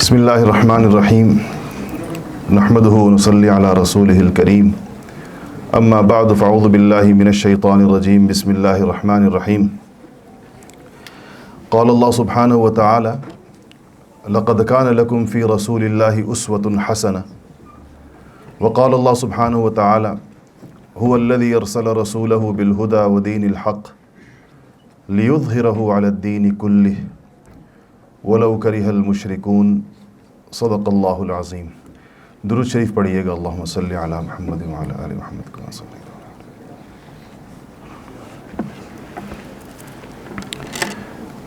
بسم اللہ الرحمن الرحیم نحمدہ ونصلی علی رسولہ الکریم اما بعد فاعوذ باللہ من الشیطان الرجیم بسم اللہ الرحمن الرحیم قال اللہ سبحانہ وتعالی لقد کان لکم فی رسول اللہ اسوۃ حسنہ وقال اللہ سبحانہ وتعالی هو الذی ارسل رسولہ بالہدی ودین الحق لیظہرہ علی الدین کلہ وَلَوْ كَرِهَ الْمُشْرِكُونَ صدق اللہ العظیم۔ درود شریف پڑھیے گا، اللہم صلی علی محمد وعلی آل محمد کما صلیت علی۔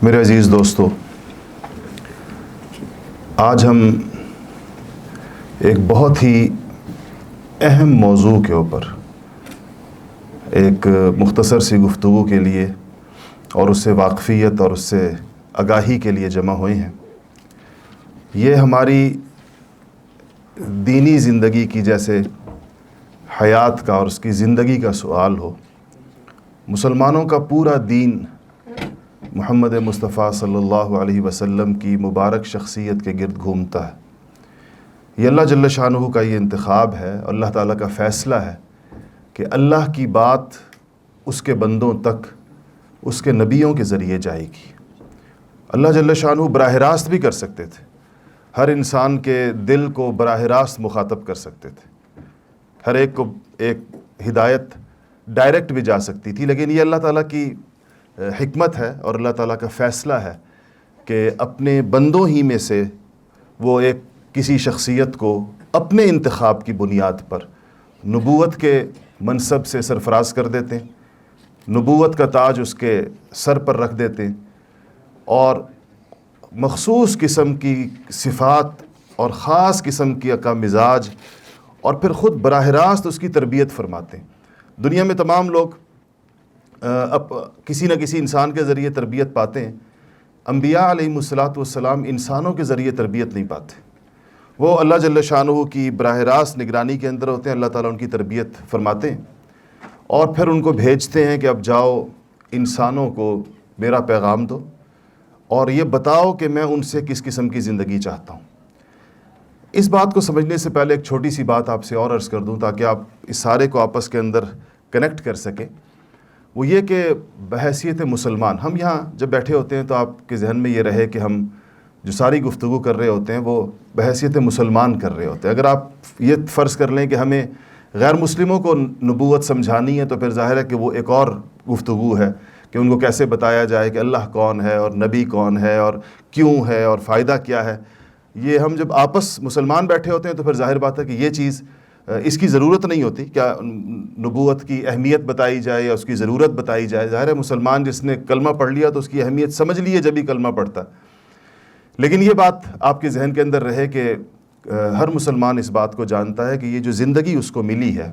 میرے عزیز دوستو، آج ہم ایک بہت ہی اہم موضوع کے اوپر ایک مختصر سی گفتگو کے لیے اور اس سے واقفیت اور اس سے آگاہی کے لیے جمع ہوئے ہیں۔ یہ ہماری دینی زندگی کی جیسے حیات کا اور اس کی زندگی کا سوال ہو۔ مسلمانوں کا پورا دین محمد مصطفیٰ صلی اللہ علیہ وسلم کی مبارک شخصیت کے گرد گھومتا ہے۔ یہ اللہ جل شانہ کا یہ انتخاب ہے، اللہ تعالیٰ کا فیصلہ ہے کہ اللہ کی بات اس کے بندوں تک اس کے نبیوں کے ذریعے جائے گی۔ اللہ جل شانہ براہ راست بھی کر سکتے تھے، ہر انسان کے دل کو براہ راست مخاطب کر سکتے تھے، ہر ایک کو ایک ہدایت ڈائریکٹ بھی جا سکتی تھی، لیکن یہ اللہ تعالیٰ کی حکمت ہے اور اللہ تعالیٰ کا فیصلہ ہے کہ اپنے بندوں ہی میں سے وہ ایک کسی شخصیت کو اپنے انتخاب کی بنیاد پر نبوت کے منصب سے سرفراز کر دیتے ہیں، نبوت کا تاج اس کے سر پر رکھ دیتے ہیں اور مخصوص قسم کی صفات اور خاص قسم کا مزاج اور پھر خود براہ راست اس کی تربیت فرماتے ہیں۔ دنیا میں تمام لوگ کسی نہ کسی انسان کے ذریعے تربیت پاتے ہیں، انبیاء علیہم السلام انسانوں کے ذریعے تربیت نہیں پاتے، وہ اللہ جل شانہ کی براہ راست نگرانی کے اندر ہوتے ہیں، اللہ تعالیٰ ان کی تربیت فرماتے ہیں اور پھر ان کو بھیجتے ہیں کہ اب جاؤ انسانوں کو میرا پیغام دو اور یہ بتاؤ کہ میں ان سے کس قسم کی زندگی چاہتا ہوں۔ اس بات کو سمجھنے سے پہلے ایک چھوٹی سی بات آپ سے اور عرض کر دوں تاکہ آپ اس سارے کو آپس کے اندر کنیکٹ کر سکیں، وہ یہ کہ بحیثیت مسلمان ہم یہاں جب بیٹھے ہوتے ہیں تو آپ کے ذہن میں یہ رہے کہ ہم جو ساری گفتگو کر رہے ہوتے ہیں وہ بحیثیت مسلمان کر رہے ہوتے ہیں۔ اگر آپ یہ فرض کر لیں کہ ہمیں غیر مسلموں کو نبوت سمجھانی ہے تو پھر ظاہر ہے کہ وہ ایک اور گفتگو ہے کہ ان کو کیسے بتایا جائے کہ اللہ کون ہے اور نبی کون ہے اور کیوں ہے اور فائدہ کیا ہے۔ یہ ہم جب آپس مسلمان بیٹھے ہوتے ہیں تو پھر ظاہر بات ہے کہ یہ چیز اس کی ضرورت نہیں ہوتی، کیا نبوت کی اہمیت بتائی جائے یا اس کی ضرورت بتائی جائے۔ ظاہر ہے مسلمان جس نے کلمہ پڑھ لیا تو اس کی اہمیت سمجھ لی ہے جب ہی کلمہ پڑھتا۔ لیکن یہ بات آپ کے ذہن کے اندر رہے کہ ہر مسلمان اس بات کو جانتا ہے کہ یہ جو زندگی اس کو ملی ہے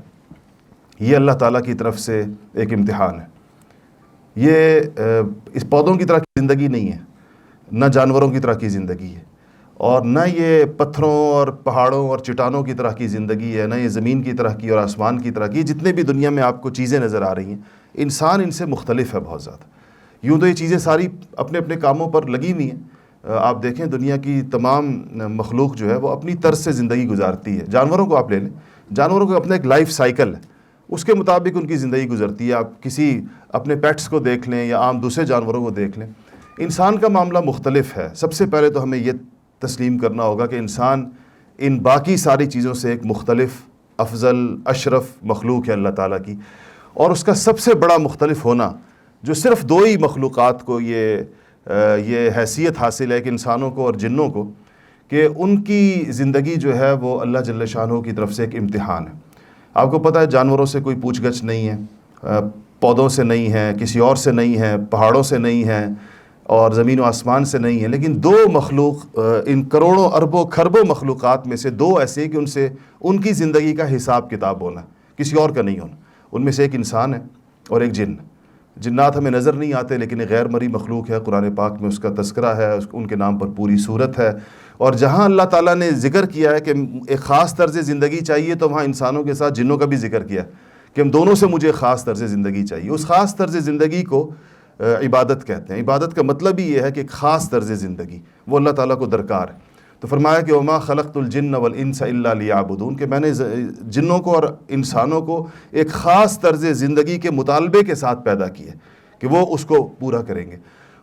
یہ اللہ تعالیٰ کی طرف سے ایک امتحان ہے۔ یہ اس پودوں کی طرح کی زندگی نہیں ہے، نہ جانوروں کی طرح کی زندگی ہے، اور نہ یہ پتھروں اور پہاڑوں اور چٹانوں کی طرح کی زندگی ہے، نہ یہ زمین کی طرح کی اور آسمان کی طرح کی۔ جتنے بھی دنیا میں آپ کو چیزیں نظر آ رہی ہیں، انسان ان سے مختلف ہے بہت زیادہ۔ یوں تو یہ چیزیں ساری اپنے اپنے کاموں پر لگی ہوئی ہیں۔ آپ دیکھیں دنیا کی تمام مخلوق جو ہے وہ اپنی طرز سے زندگی گزارتی ہے۔ جانوروں کو آپ لے لیں، جانوروں کو اپنا ایک لائف سائیکل ہے، اس کے مطابق ان کی زندگی گزرتی ہے۔ آپ کسی اپنے پیٹس کو دیکھ لیں یا عام دوسرے جانوروں کو دیکھ لیں، انسان کا معاملہ مختلف ہے۔ سب سے پہلے تو ہمیں یہ تسلیم کرنا ہوگا کہ انسان ان باقی ساری چیزوں سے ایک مختلف، افضل، اشرف مخلوق ہے اللہ تعالیٰ کی، اور اس کا سب سے بڑا مختلف ہونا جو صرف دو ہی مخلوقات کو یہ حیثیت حاصل ہے کہ انسانوں کو اور جنوں کو، کہ ان کی زندگی جو ہے وہ اللہ جل شانہ کی طرف سے ایک امتحان ہے۔ آپ کو پتہ ہے جانوروں سے کوئی پوچھ گچھ نہیں ہے، پودوں سے نہیں ہے، کسی اور سے نہیں ہے، پہاڑوں سے نہیں ہے اور زمین و آسمان سے نہیں ہے، لیکن دو مخلوق ان کروڑوں اربوں کھربوں مخلوقات میں سے دو ایسے کہ ان کی زندگی کا حساب کتاب ہونا کسی اور کا نہیں ہونا۔ ان میں سے ایک انسان ہے اور ایک جن۔ جنات ہمیں نظر نہیں آتے لیکن ایک غیر مرئی مخلوق ہے، قرآن پاک میں اس کا تذکرہ ہے، ان کے نام پر پوری صورت ہے، اور جہاں اللہ تعالیٰ نے ذکر کیا ہے کہ ایک خاص طرز زندگی چاہیے تو وہاں انسانوں کے ساتھ جنوں کا بھی ذکر کیا کہ ہم دونوں سے مجھے خاص طرز زندگی چاہیے۔ اس خاص طرز زندگی کو عبادت کہتے ہیں۔ عبادت کا مطلب ہی یہ ہے کہ ایک خاص طرز زندگی وہ اللہ تعالیٰ کو درکار ہے۔ تو فرمایا کہ وما خلقت الجن والانس الا لیعبدون، کہ میں نے جنوں کو اور انسانوں کو ایک خاص طرز زندگی کے مطالبے کے ساتھ پیدا کیا کہ وہ اس کو پورا کریں گے۔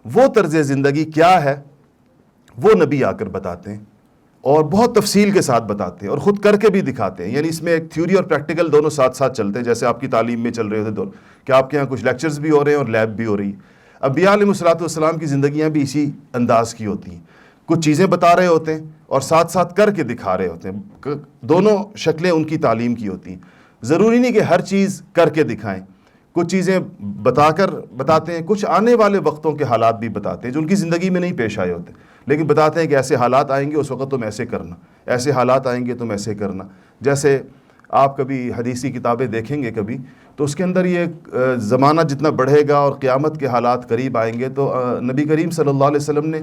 وہ طرز زندگی کیا ہے وہ نبی آ کر بتاتے ہیں، اور بہت تفصیل کے ساتھ بتاتے ہیں اور خود کر کے بھی دکھاتے ہیں۔ یعنی اس میں ایک تھیوری اور پریکٹیکل دونوں ساتھ ساتھ چلتے ہیں، جیسے آپ کی تعلیم میں چل رہے ہوتے دونوں، کہ آپ کے یہاں کچھ لیکچرز بھی ہو رہے ہیں اور لیب بھی ہو رہی ہے۔ انبیاء علیہ السلام کی زندگیاں بھی اسی انداز کی ہوتی ہیں، کچھ چیزیں بتا رہے ہوتے ہیں اور ساتھ ساتھ کر کے دکھا رہے ہوتے ہیں، دونوں شکلیں ان کی تعلیم کی ہوتی ہیں۔ ضروری نہیں کہ ہر چیز کر کے دکھائیں، کچھ چیزیں بتا کر بتاتے ہیں، کچھ آنے والے وقتوں کے حالات بھی بتاتے ہیں جو ان کی زندگی میں نہیں پیش آئے ہوتے، لیکن بتاتے ہیں کہ ایسے حالات آئیں گے اس وقت تم ایسے کرنا، ایسے حالات آئیں گے تم ایسے کرنا۔ جیسے آپ کبھی حدیثی کتابیں دیکھیں گے کبھی، تو اس کے اندر یہ زمانہ جتنا بڑھے گا اور قیامت کے حالات قریب آئیں گے، تو نبی کریم صلی اللہ علیہ وسلم نے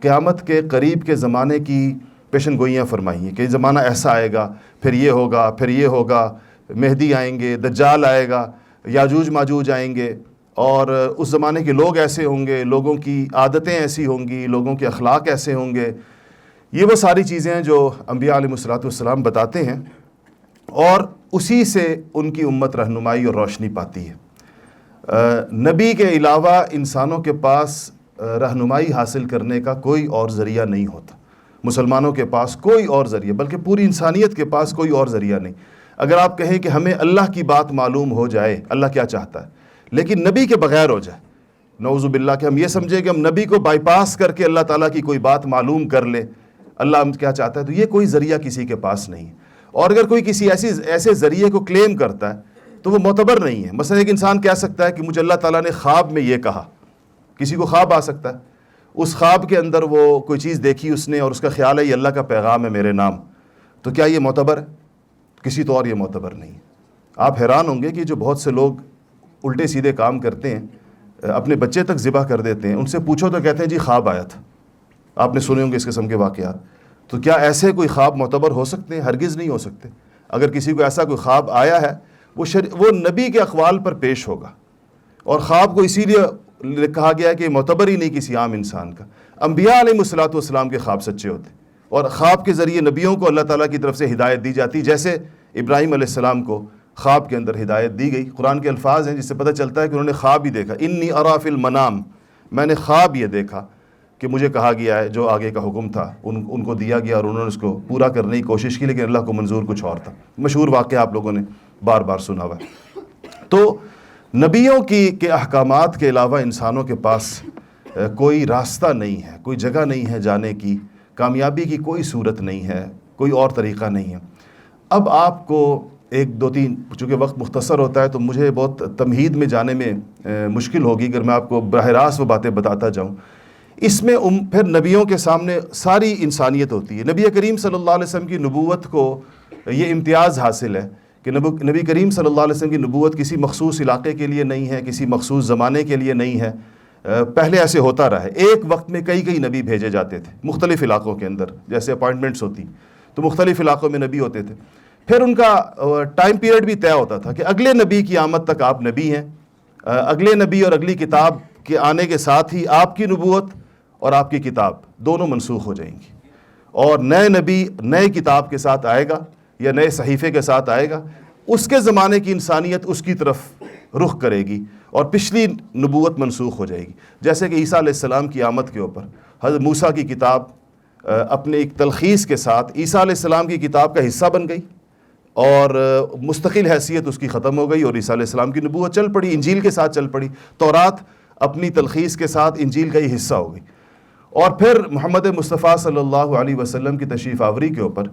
قیامت کے قریب کے زمانے کی پیشن گوئیاں فرمائی ہیں کہ زمانہ ایسا آئے گا، پھر یہ ہوگا، پھر یہ ہوگا، مہدی آئیں گے، دجال آئے گا، یاجوج ماجوج آئیں گے، اور اس زمانے کے لوگ ایسے ہوں گے، لوگوں کی عادتیں ایسی ہوں گی، لوگوں کے اخلاق ایسے ہوں گے۔ یہ وہ ساری چیزیں ہیں جو انبیاء علیہ السلام بتاتے ہیں، اور اسی سے ان کی امت رہنمائی اور روشنی پاتی ہے۔ نبی کے علاوہ انسانوں کے پاس رہنمائی حاصل کرنے کا کوئی اور ذریعہ نہیں ہوتا، مسلمانوں کے پاس کوئی اور ذریعہ، بلکہ پوری انسانیت کے پاس کوئی اور ذریعہ نہیں۔ اگر آپ کہیں کہ ہمیں اللہ کی بات معلوم ہو جائے، اللہ کیا چاہتا ہے، لیکن نبی کے بغیر ہو جائے، نعوذ باللہ کہ ہم یہ سمجھیں کہ ہم نبی کو بائی پاس کر کے اللہ تعالیٰ کی کوئی بات معلوم کر لیں اللہ ہم کیا چاہتا ہے، تو یہ کوئی ذریعہ کسی کے پاس نہیں ہے۔ اور اگر کوئی کسی ایسے ذریعے کو کلیم کرتا ہے تو وہ معتبر نہیں ہے۔ مثلا ایک انسان کہہ سکتا ہے کہ مجھے اللہ تعالیٰ نے خواب میں یہ کہا، کسی کو خواب آ سکتا ہے، اس خواب کے اندر وہ کوئی چیز دیکھی اس نے اور اس کا خیال ہے یہ اللہ کا پیغام ہے میرے نام، تو کیا یہ معتبر ہے؟ کسی طور یہ معتبر نہیں ہے۔ آپ حیران ہوں گے کہ جو بہت سے لوگ الٹے سیدھے کام کرتے ہیں، اپنے بچے تک ذبح کر دیتے ہیں، ان سے پوچھو تو کہتے ہیں جی خواب آیا تھا۔ آپ نے سنے ہوں گے اس قسم کے واقعات۔ تو کیا ایسے کوئی خواب معتبر ہو سکتے ہیں؟ ہرگز نہیں ہو سکتے۔ اگر کسی کو ایسا کوئی خواب آیا ہے وہ نبی کے اقوال پر پیش ہوگا، اور خواب کو اسی لیے کہا گیا ہے کہ معتبر ہی نہیں کسی عام انسان کا۔ انبیاء علیہ السلام کے خواب سچے ہوتے، اور خواب کے ذریعے نبیوں کو اللہ تعالیٰ کی طرف سے ہدایت دی جاتی، جیسے ابراہیم علیہ السلام کو خواب کے اندر ہدایت دی گئی۔ قرآن کے الفاظ ہیں جس سے پتہ چلتا ہے کہ انہوں نے خواب ہی دیکھا، انی ارا فی المنام، میں نے خواب یہ دیکھا کہ مجھے کہا گیا ہے جو آگے کا حکم تھا ان کو دیا گیا، اور انہوں نے اس کو پورا کرنے کی کوشش کی، لیکن اللہ کو منظور کچھ اور تھا۔ مشہور واقعہ آپ لوگوں نے بار بار سنا ہوا ہے۔ تو نبیوں کے احکامات کے علاوہ انسانوں کے پاس کوئی راستہ نہیں ہے، کوئی جگہ نہیں ہے جانے کی، کامیابی کی کوئی صورت نہیں ہے، کوئی اور طریقہ نہیں ہے۔ اب آپ کو ایک دو تین، چونکہ وقت مختصر ہوتا ہے تو مجھے بہت تمہید میں جانے میں مشکل ہوگی اگر میں آپ کو براہ راست وہ باتیں بتاتا جاؤں۔ اس میں پھر نبیوں کے سامنے ساری انسانیت ہوتی ہے۔ نبی کریم صلی اللہ علیہ وسلم کی نبوت کو یہ امتیاز حاصل ہے کہ نبی کریم صلی اللہ علیہ وسلم کی نبوت کسی مخصوص علاقے کے لیے نہیں ہے، کسی مخصوص زمانے کے لیے نہیں ہے۔ پہلے ایسے ہوتا رہا ہے، ایک وقت میں کئی نبی بھیجے جاتے تھے مختلف علاقوں کے اندر، جیسے اپوائنٹمنٹس ہوتی تو مختلف علاقوں میں نبی ہوتے تھے۔ پھر ان کا ٹائم پیریڈ بھی طے ہوتا تھا کہ اگلے نبی کی آمد تک آپ نبی ہیں، اگلے نبی اور اگلی کتاب کے آنے کے ساتھ ہی آپ کی نبوت اور آپ کی کتاب دونوں منسوخ ہو جائیں گی، اور نئے نبی نئے کتاب کے ساتھ آئے گا یا نئے صحیفے کے ساتھ آئے گا، اس کے زمانے کی انسانیت اس کی طرف رخ کرے گی اور پچھلی نبوت منسوخ ہو جائے گی۔ جیسے کہ عیسیٰ علیہ السلام کی آمد کے اوپر حضرت موسیٰ کی کتاب اپنے ایک تلخیص کے ساتھ عیسیٰ علیہ السلام کی کتاب کا حصہ بن گئی، اور مستقل حیثیت اس کی ختم ہو گئی، اور عیسیٰ علیہ السلام کی نبوت چل پڑی، انجیل کے ساتھ چل پڑی۔ تورات اپنی تلخیص کے ساتھ انجیل کا ہی حصہ ہو گئی۔ اور پھر محمد مصطفیٰ صلی اللہ علیہ وسلم کی تشریف آوری کے اوپر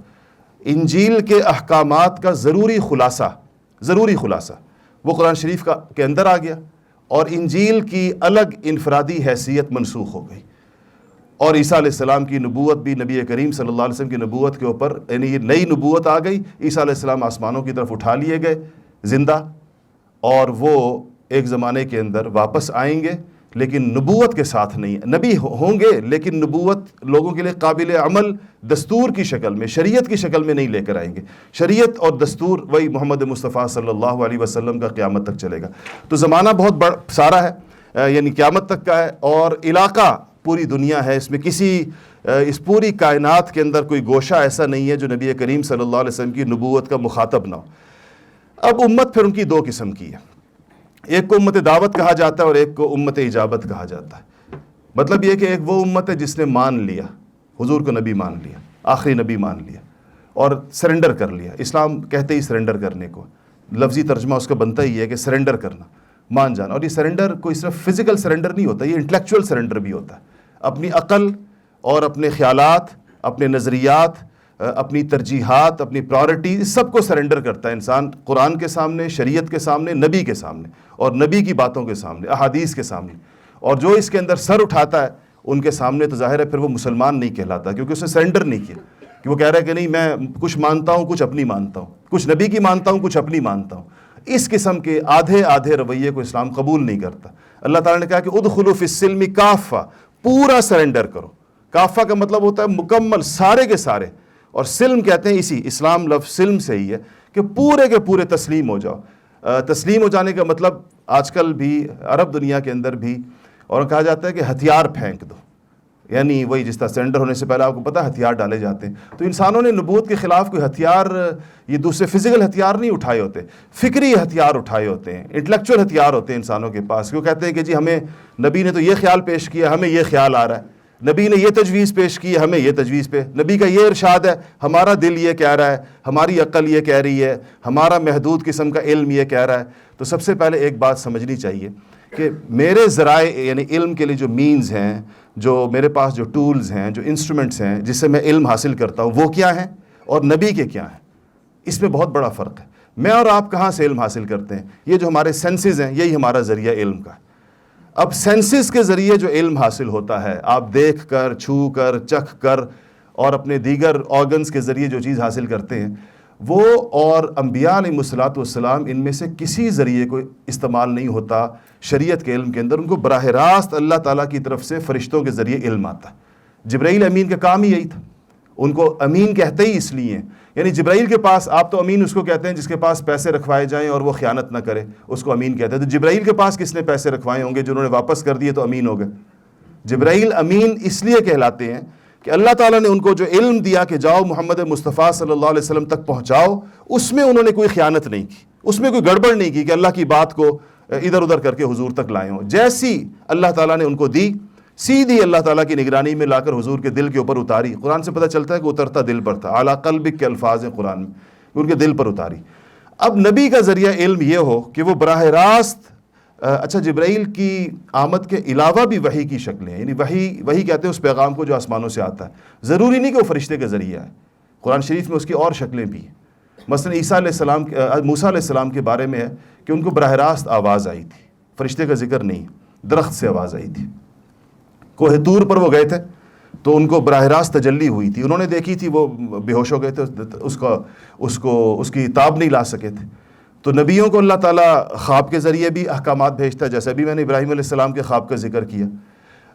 انجیل کے احکامات کا ضروری خلاصہ وہ قرآن شریف کے اندر آ گیا، اور انجیل کی الگ انفرادی حیثیت منسوخ ہو گئی، اور عیسیٰ علیہ السلام کی نبوت بھی نبی کریم صلی اللہ علیہ وسلم کی نبوت کے اوپر یعنی یہ نئی نبوت آ گئی۔ عیسیٰ علیہ السلام آسمانوں کی طرف اٹھا لیے گئے زندہ، اور وہ ایک زمانے کے اندر واپس آئیں گے، لیکن نبوت کے ساتھ نہیں، نبی ہوں گے لیکن نبوت لوگوں کے لیے قابل عمل دستور کی شکل میں، شریعت کی شکل میں نہیں لے کر آئیں گے۔ شریعت اور دستور وہی محمد مصطفیٰ صلی اللہ علیہ وسلم کا قیامت تک چلے گا۔ تو زمانہ بہت سارا ہے، یعنی قیامت تک کا ہے، اور علاقہ پوری دنیا ہے، اس میں اس پوری کائنات کے اندر کوئی گوشہ ایسا نہیں ہے جو نبی کریم صلی اللہ علیہ وسلم کی نبوت کا مخاطب نہ ہو۔ اب امت پھر ان کی دو قسم کی ہے، ایک کو امت دعوت کہا جاتا ہے اور ایک کو امت اجابت کہا جاتا ہے۔ مطلب یہ کہ ایک وہ امت ہے جس نے مان لیا، حضور کو نبی مان لیا، آخری نبی مان لیا اور سرنڈر کر لیا۔ اسلام کہتے ہی سرنڈر کرنے کو، لفظی ترجمہ اس کا بنتا ہی ہے کہ سرنڈر کرنا، مان جانا۔ اور یہ سرنڈر کوئی صرف فزیکل سرنڈر نہیں ہوتا، یہ انٹلیکچوئل سرنڈر بھی ہوتا ہے۔ اپنی عقل اور اپنے خیالات، اپنے نظریات، اپنی ترجیحات، اپنی پرائورٹی، سب کو سرنڈر کرتا ہے انسان قرآن کے سامنے، شریعت کے سامنے، نبی کے سامنے اور نبی کی باتوں کے سامنے، احادیث کے سامنے۔ اور جو اس کے اندر سر اٹھاتا ہے ان کے سامنے تو ظاہر ہے پھر وہ مسلمان نہیں کہلاتا، کیونکہ اس نے سرنڈر نہیں کیا، کہ وہ کہہ رہا ہے کہ نہیں میں کچھ مانتا ہوں، کچھ اپنی مانتا ہوں، کچھ نبی کی مانتا ہوں، کچھ اپنی مانتا ہوں۔ اس قسم کے آدھے رویے کو اسلام قبول نہیں کرتا۔ اللہ تعالیٰ نے کہا کہ ادخلوا فی السلم کافہ، پورا سرنڈر کرو۔ کافہ کا مطلب ہوتا ہے مکمل، سارے کے سارے، اور سلم کہتے ہیں اسی اسلام لفظ سلم سے ہی ہے کہ پورے کے پورے تسلیم ہو جاؤ۔ تسلیم ہو جانے کا مطلب آج کل بھی عرب دنیا کے اندر بھی اور کہا جاتا ہے کہ ہتھیار پھینک دو، یعنی وہی جس طرح سرنڈر ہونے سے پہلے آپ کو پتہ ہتھیار ڈالے جاتے ہیں۔ تو انسانوں نے نبوت کے خلاف کوئی ہتھیار، یہ دوسرے فزیکل ہتھیار نہیں اٹھائے ہوتے، فکری ہتھیار اٹھائے ہوتے ہیں، انٹلیکچوئل ہتھیار ہوتے ہیں انسانوں کے پاس۔ وہ کہتے ہیں کہ جی ہمیں نبی نے تو یہ خیال پیش کیا، ہمیں یہ خیال آ رہا ہے، نبی نے یہ تجویز پیش کی، ہمیں یہ تجویز پہ، نبی کا یہ ارشاد ہے، ہمارا دل یہ کہہ رہا ہے، ہماری عقل یہ کہہ رہی ہے، ہمارا محدود قسم کا علم یہ کہہ رہا ہے۔ تو سب سے پہلے ایک بات سمجھنی چاہیے کہ میرے ذرائع یعنی علم کے لیے جو مینز ہیں، جو میرے پاس جو ٹولز ہیں، جو انسٹرومنٹس ہیں جس سے میں علم حاصل کرتا ہوں، وہ کیا ہیں اور نبی کے کیا ہیں، اس میں بہت بڑا فرق ہے۔ میں اور آپ کہاں سے علم حاصل کرتے ہیں؟ یہ جو ہمارے سینسز ہیں یہی ہمارا ذریعہ علم کا ہے۔ اب سینسز کے ذریعے جو علم حاصل ہوتا ہے، آپ دیکھ کر، چھو کر، چکھ کر اور اپنے دیگر آرگنز کے ذریعے جو چیز حاصل کرتے ہیں، وہ اور انبیاء علیہ الصلوۃ والسلام ان میں سے کسی ذریعے کو استعمال نہیں ہوتا شریعت کے علم کے اندر۔ ان کو براہ راست اللہ تعالیٰ کی طرف سے فرشتوں کے ذریعے علم آتا ہے۔ جبرائیل امین کا کام ہی یہی تھا، ان کو امین کہتے ہی اس لیے ہیں، یعنی جبرائیل کے پاس، آپ تو امین اس کو کہتے ہیں جس کے پاس پیسے رکھوائے جائیں اور وہ خیانت نہ کرے، اس کو امین کہتے ہیں۔ تو جبرائیل کے پاس کس نے پیسے رکھوائے ہوں گے؟ جنہوں نے واپس کر دیے تو امین ہو گئے۔ جبرائیل امین اس لیے کہلاتے ہیں کہ اللہ تعالیٰ نے ان کو جو علم دیا کہ جاؤ محمد مصطفیٰ صلی اللہ علیہ وسلم تک پہنچاؤ، اس میں انہوں نے کوئی خیانت نہیں کی، اس میں کوئی گڑبڑ نہیں کی کہ اللہ کی بات کو ادھر ادھر کر کے حضور تک لائے ہوں۔ جیسی اللہ تعالیٰ نے ان کو دی، سیدھی اللہ تعالیٰ کی نگرانی میں لا کر حضور کے دل کے اوپر اتاری۔ قرآن سے پتہ چلتا ہے کہ اترتا دل پر تھا، اعلیٰ قلبک کے الفاظ ہیں قرآن میں، ان کے دل پر اتاری۔ اب نبی کا ذریعہ علم یہ ہو کہ وہ براہ راست، اچھا جبرائیل کی آمد کے علاوہ بھی وحی کی شکلیں ہیں، یعنی وحی کہتے ہیں اس پیغام کو جو آسمانوں سے آتا ہے، ضروری نہیں کہ وہ فرشتے کے ذریعہ ہے، قرآن شریف میں اس کی اور شکلیں بھی ہیں۔ مثلا موسیٰ علیہ السلام کے بارے میں ہے کہ ان کو براہ راست آواز آئی تھی، فرشتے کا ذکر نہیں، درخت سے آواز آئی تھی۔ کوہ طور پر وہ گئے تھے تو ان کو براہ راست تجلی ہوئی تھی، انہوں نے دیکھی تھی، وہ بے ہوش ہو گئے تھے، اس کی تاب نہیں لا سکے تھے۔ تو نبیوں کو اللہ تعالیٰ خواب کے ذریعے بھی احکامات بھیجتا ہے، جیسے ابھی میں نے ابراہیم علیہ السلام کے خواب کا ذکر کیا۔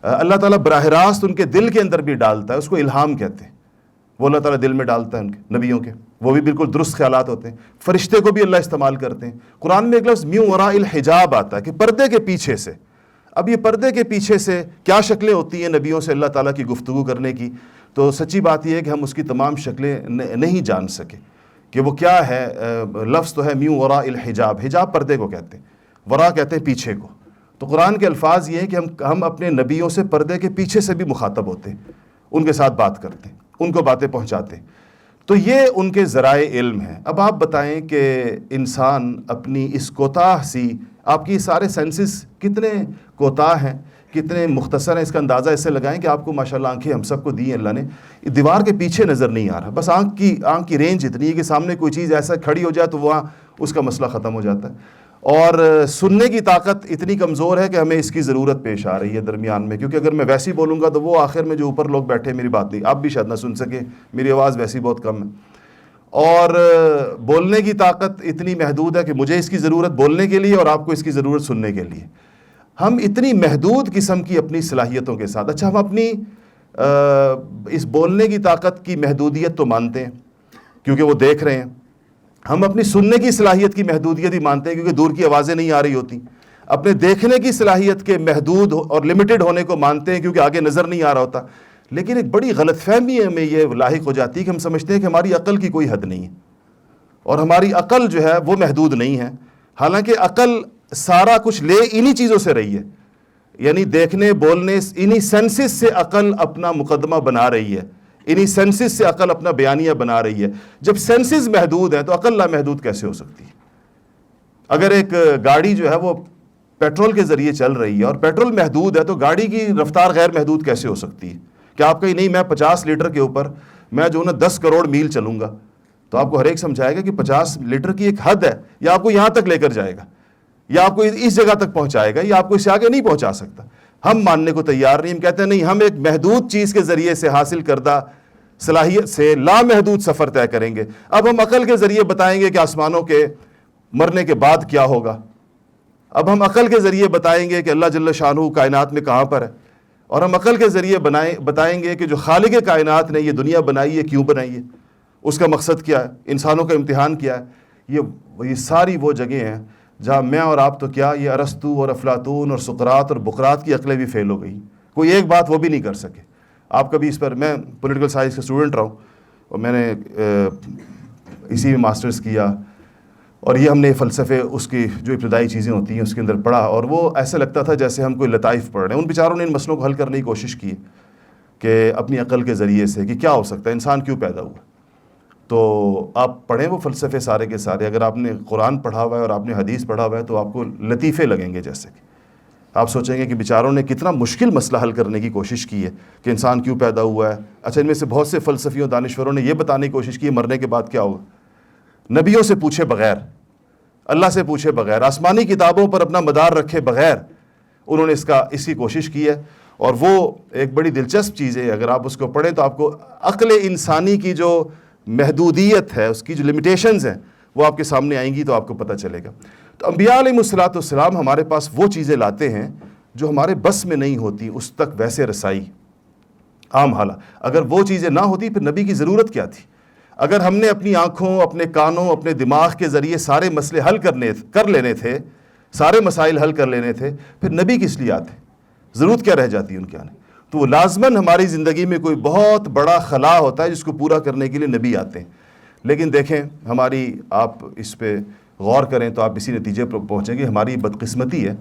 اللہ تعالیٰ براہ راست ان کے دل کے اندر بھی ڈالتا ہے، اس کو الہام کہتے ہیں، وہ اللہ تعالیٰ دل میں ڈالتا ہے ان کے نبیوں کے، وہ بھی بالکل درست خیالات ہوتے ہیں۔ فرشتے کو بھی اللہ استعمال کرتے ہیں۔ قرآن میں ایک لفظ من وراء الحجاب آتا ہے کہ پردے کے پیچھے سے۔ اب یہ پردے کے پیچھے سے کیا شکلیں ہوتی ہیں نبیوں سے اللہ تعالیٰ کی گفتگو کرنے کی، تو سچی بات یہ ہے کہ ہم اس کی تمام شکلیں نہیں جان سکے کہ وہ کیا ہے۔ لفظ تو ہے من وراء الحجاب، حجاب پردے کو کہتے ہیں، ورا کہتے ہیں پیچھے کو۔ تو قرآن کے الفاظ یہ ہیں کہ ہم اپنے نبیوں سے پردے کے پیچھے سے بھی مخاطب ہوتے ہیں، ان کے ساتھ بات کرتے ہیں، ان کو باتیں پہنچاتے ہیں۔ تو یہ ان کے ذرائع علم ہیں۔ اب آپ بتائیں کہ انسان اپنی اس کوتاہ سی، آپ کی سارے سینسز کتنے کوتاہ ہیں، کتنے مختصر ہیں، اس کا اندازہ اس سے لگائیں کہ آپ کو ماشاءاللہ آنکھیں ہم سب کو دی ہیں اللہ نے، دیوار کے پیچھے نظر نہیں آ رہا، بس آنکھ کی رینج اتنی ہے کہ سامنے کوئی چیز ایسا کھڑی ہو جائے تو وہاں اس کا مسئلہ ختم ہو جاتا ہے۔ اور سننے کی طاقت اتنی کمزور ہے کہ ہمیں اس کی ضرورت پیش آ رہی ہے درمیان میں، کیونکہ اگر میں ویسی بولوں گا تو وہ آخر میں جو اوپر لوگ بیٹھے میری بات نہیں، آپ بھی شاید نہ سن سکیں، میری آواز ویسی بہت کم ہے۔ اور بولنے کی طاقت اتنی محدود ہے کہ مجھے اس کی ضرورت بولنے کے لیے اور آپ کو اس کی ضرورت سننے کے لیے۔ ہم اتنی محدود قسم کی اپنی صلاحیتوں کے ساتھ، اچھا ہم اپنی اس بولنے کی طاقت کی محدودیت تو مانتے ہیں کیونکہ وہ دیکھ رہے ہیں، ہم اپنی سننے کی صلاحیت کی محدودیت ہی مانتے ہیں کیونکہ دور کی آوازیں نہیں آ رہی ہوتی۔ اپنے دیکھنے کی صلاحیت کے محدود اور لمیٹڈ ہونے کو مانتے ہیں کیونکہ آگے نظر نہیں آ رہا ہوتا. لیکن ایک بڑی غلط فہمی ہمیں یہ لاحق ہو جاتی ہے کہ ہم سمجھتے ہیں کہ ہماری عقل کی کوئی حد نہیں ہے اور ہماری عقل جو ہے وہ محدود نہیں ہے. حالانکہ عقل سارا کچھ لے انہی چیزوں سے رہی ہے, یعنی دیکھنے بولنے انہی سینسز سے عقل اپنا مقدمہ بنا رہی ہے, انہی سینسز سے عقل اپنا بیانیہ بنا رہی ہے. جب سینسز محدود ہیں تو عقل لامحدود کیسے ہو سکتی ہے؟ اگر ایک گاڑی جو ہے وہ پیٹرول کے ذریعے چل رہی ہے اور پیٹرول محدود ہے تو گاڑی کی رفتار غیر محدود کیسے ہو سکتی ہے؟ کہ آپ کہیں نہیں میں 50 لیٹر کے اوپر میں جو نا 10 کروڑ میل چلوں گا, تو آپ کو ہر ایک سمجھائے گا کہ 50 لیٹر کی ایک حد ہے, یا آپ کو یہاں تک لے کر جائے گا, یا آپ کو اس جگہ تک پہنچائے گا, یا آپ کو اس سے آگے نہیں پہنچا سکتا. ہم ماننے کو تیار نہیں. ہم کہتے ہیں نہیں, ہم ایک محدود چیز کے ذریعے سے حاصل کردہ صلاحیت سے لامحدود سفر طے کریں گے. اب ہم عقل کے ذریعے بتائیں گے کہ آسمانوں کے مرنے کے بعد کیا ہوگا. اب ہم عقل کے ذریعے بتائیں گے کہ اللہ جل شانہ کائنات میں کہاں پر ہے, اور ہم عقل کے ذریعے بتائیں گے کہ جو خالق کائنات نے یہ دنیا بنائی ہے کیوں بنائی ہے, اس کا مقصد کیا ہے, انسانوں کا امتحان کیا ہے. یہ ساری وہ جگہیں ہیں جہاں میں اور آپ تو کیا, یہ ارسطو اور افلاطون اور سقراط اور بقراط کی عقلیں بھی فیل ہو گئی. کوئی ایک بات وہ بھی نہیں کر سکے. آپ کبھی اس پر, میں پولیٹیکل سائنس کا اسٹوڈنٹ رہا ہوں اور میں نے اسی میں ماسٹرز کیا, اور یہ ہم نے فلسفے اس کی جو ابتدائی چیزیں ہوتی ہیں اس کے اندر پڑھا, اور وہ ایسا لگتا تھا جیسے ہم کوئی لطائف پڑھ رہے ہیں. ان بیچاروں نے ان مسئلوں کو حل کرنے کی کوشش کی کہ اپنی عقل کے ذریعے سے کہ کیا ہو سکتا ہے, انسان کیوں پیدا ہوا. تو آپ پڑھیں وہ فلسفے سارے کے سارے, اگر آپ نے قرآن پڑھا ہوا ہے اور آپ نے حدیث پڑھا ہوا ہے تو آپ کو لطیفے لگیں گے. جیسے کہ آپ سوچیں گے کہ بیچاروں نے کتنا مشکل مسئلہ حل کرنے کی کوشش کی ہے کہ انسان کیوں پیدا ہوا ہے. اچھا, ان میں سے بہت سے فلسفیوں دانشوروں نے یہ بتانے کی کوشش کی ہے مرنے کے بعد کیا ہوگا. نبیوں سے پوچھے بغیر, اللہ سے پوچھے بغیر, آسمانی کتابوں پر اپنا مدار رکھے بغیر انہوں نے اس کی کوشش کی ہے. اور وہ ایک بڑی دلچسپ چیز ہے, اگر آپ اس کو پڑھیں تو آپ کو عقل انسانی کی جو محدودیت ہے, اس کی جو لمیٹیشنز ہیں وہ آپ کے سامنے آئیں گی تو آپ کو پتہ چلے گا. تو انبیاء علیہ السلام ہمارے پاس وہ چیزیں لاتے ہیں جو ہمارے بس میں نہیں ہوتی اس تک ویسے رسائی. عام حالات اگر وہ چیزیں نہ ہوتی پھر نبی کی ضرورت کیا تھی. اگر ہم نے اپنی آنکھوں, اپنے کانوں, اپنے دماغ کے ذریعے سارے مسئلے حل کر لینے تھے, سارے مسائل حل کر لینے تھے, پھر نبی کس لیے آتے, ضرورت کیا رہ جاتی ان کے آنے. تو وہ لازماً ہماری زندگی میں کوئی بہت بڑا خلا ہوتا ہے جس کو پورا کرنے کے لیے نبی آتے ہیں. لیکن دیکھیں ہماری, آپ اس پہ غور کریں تو آپ اسی نتیجے پر پہنچیں گے, ہماری بدقسمتی ہے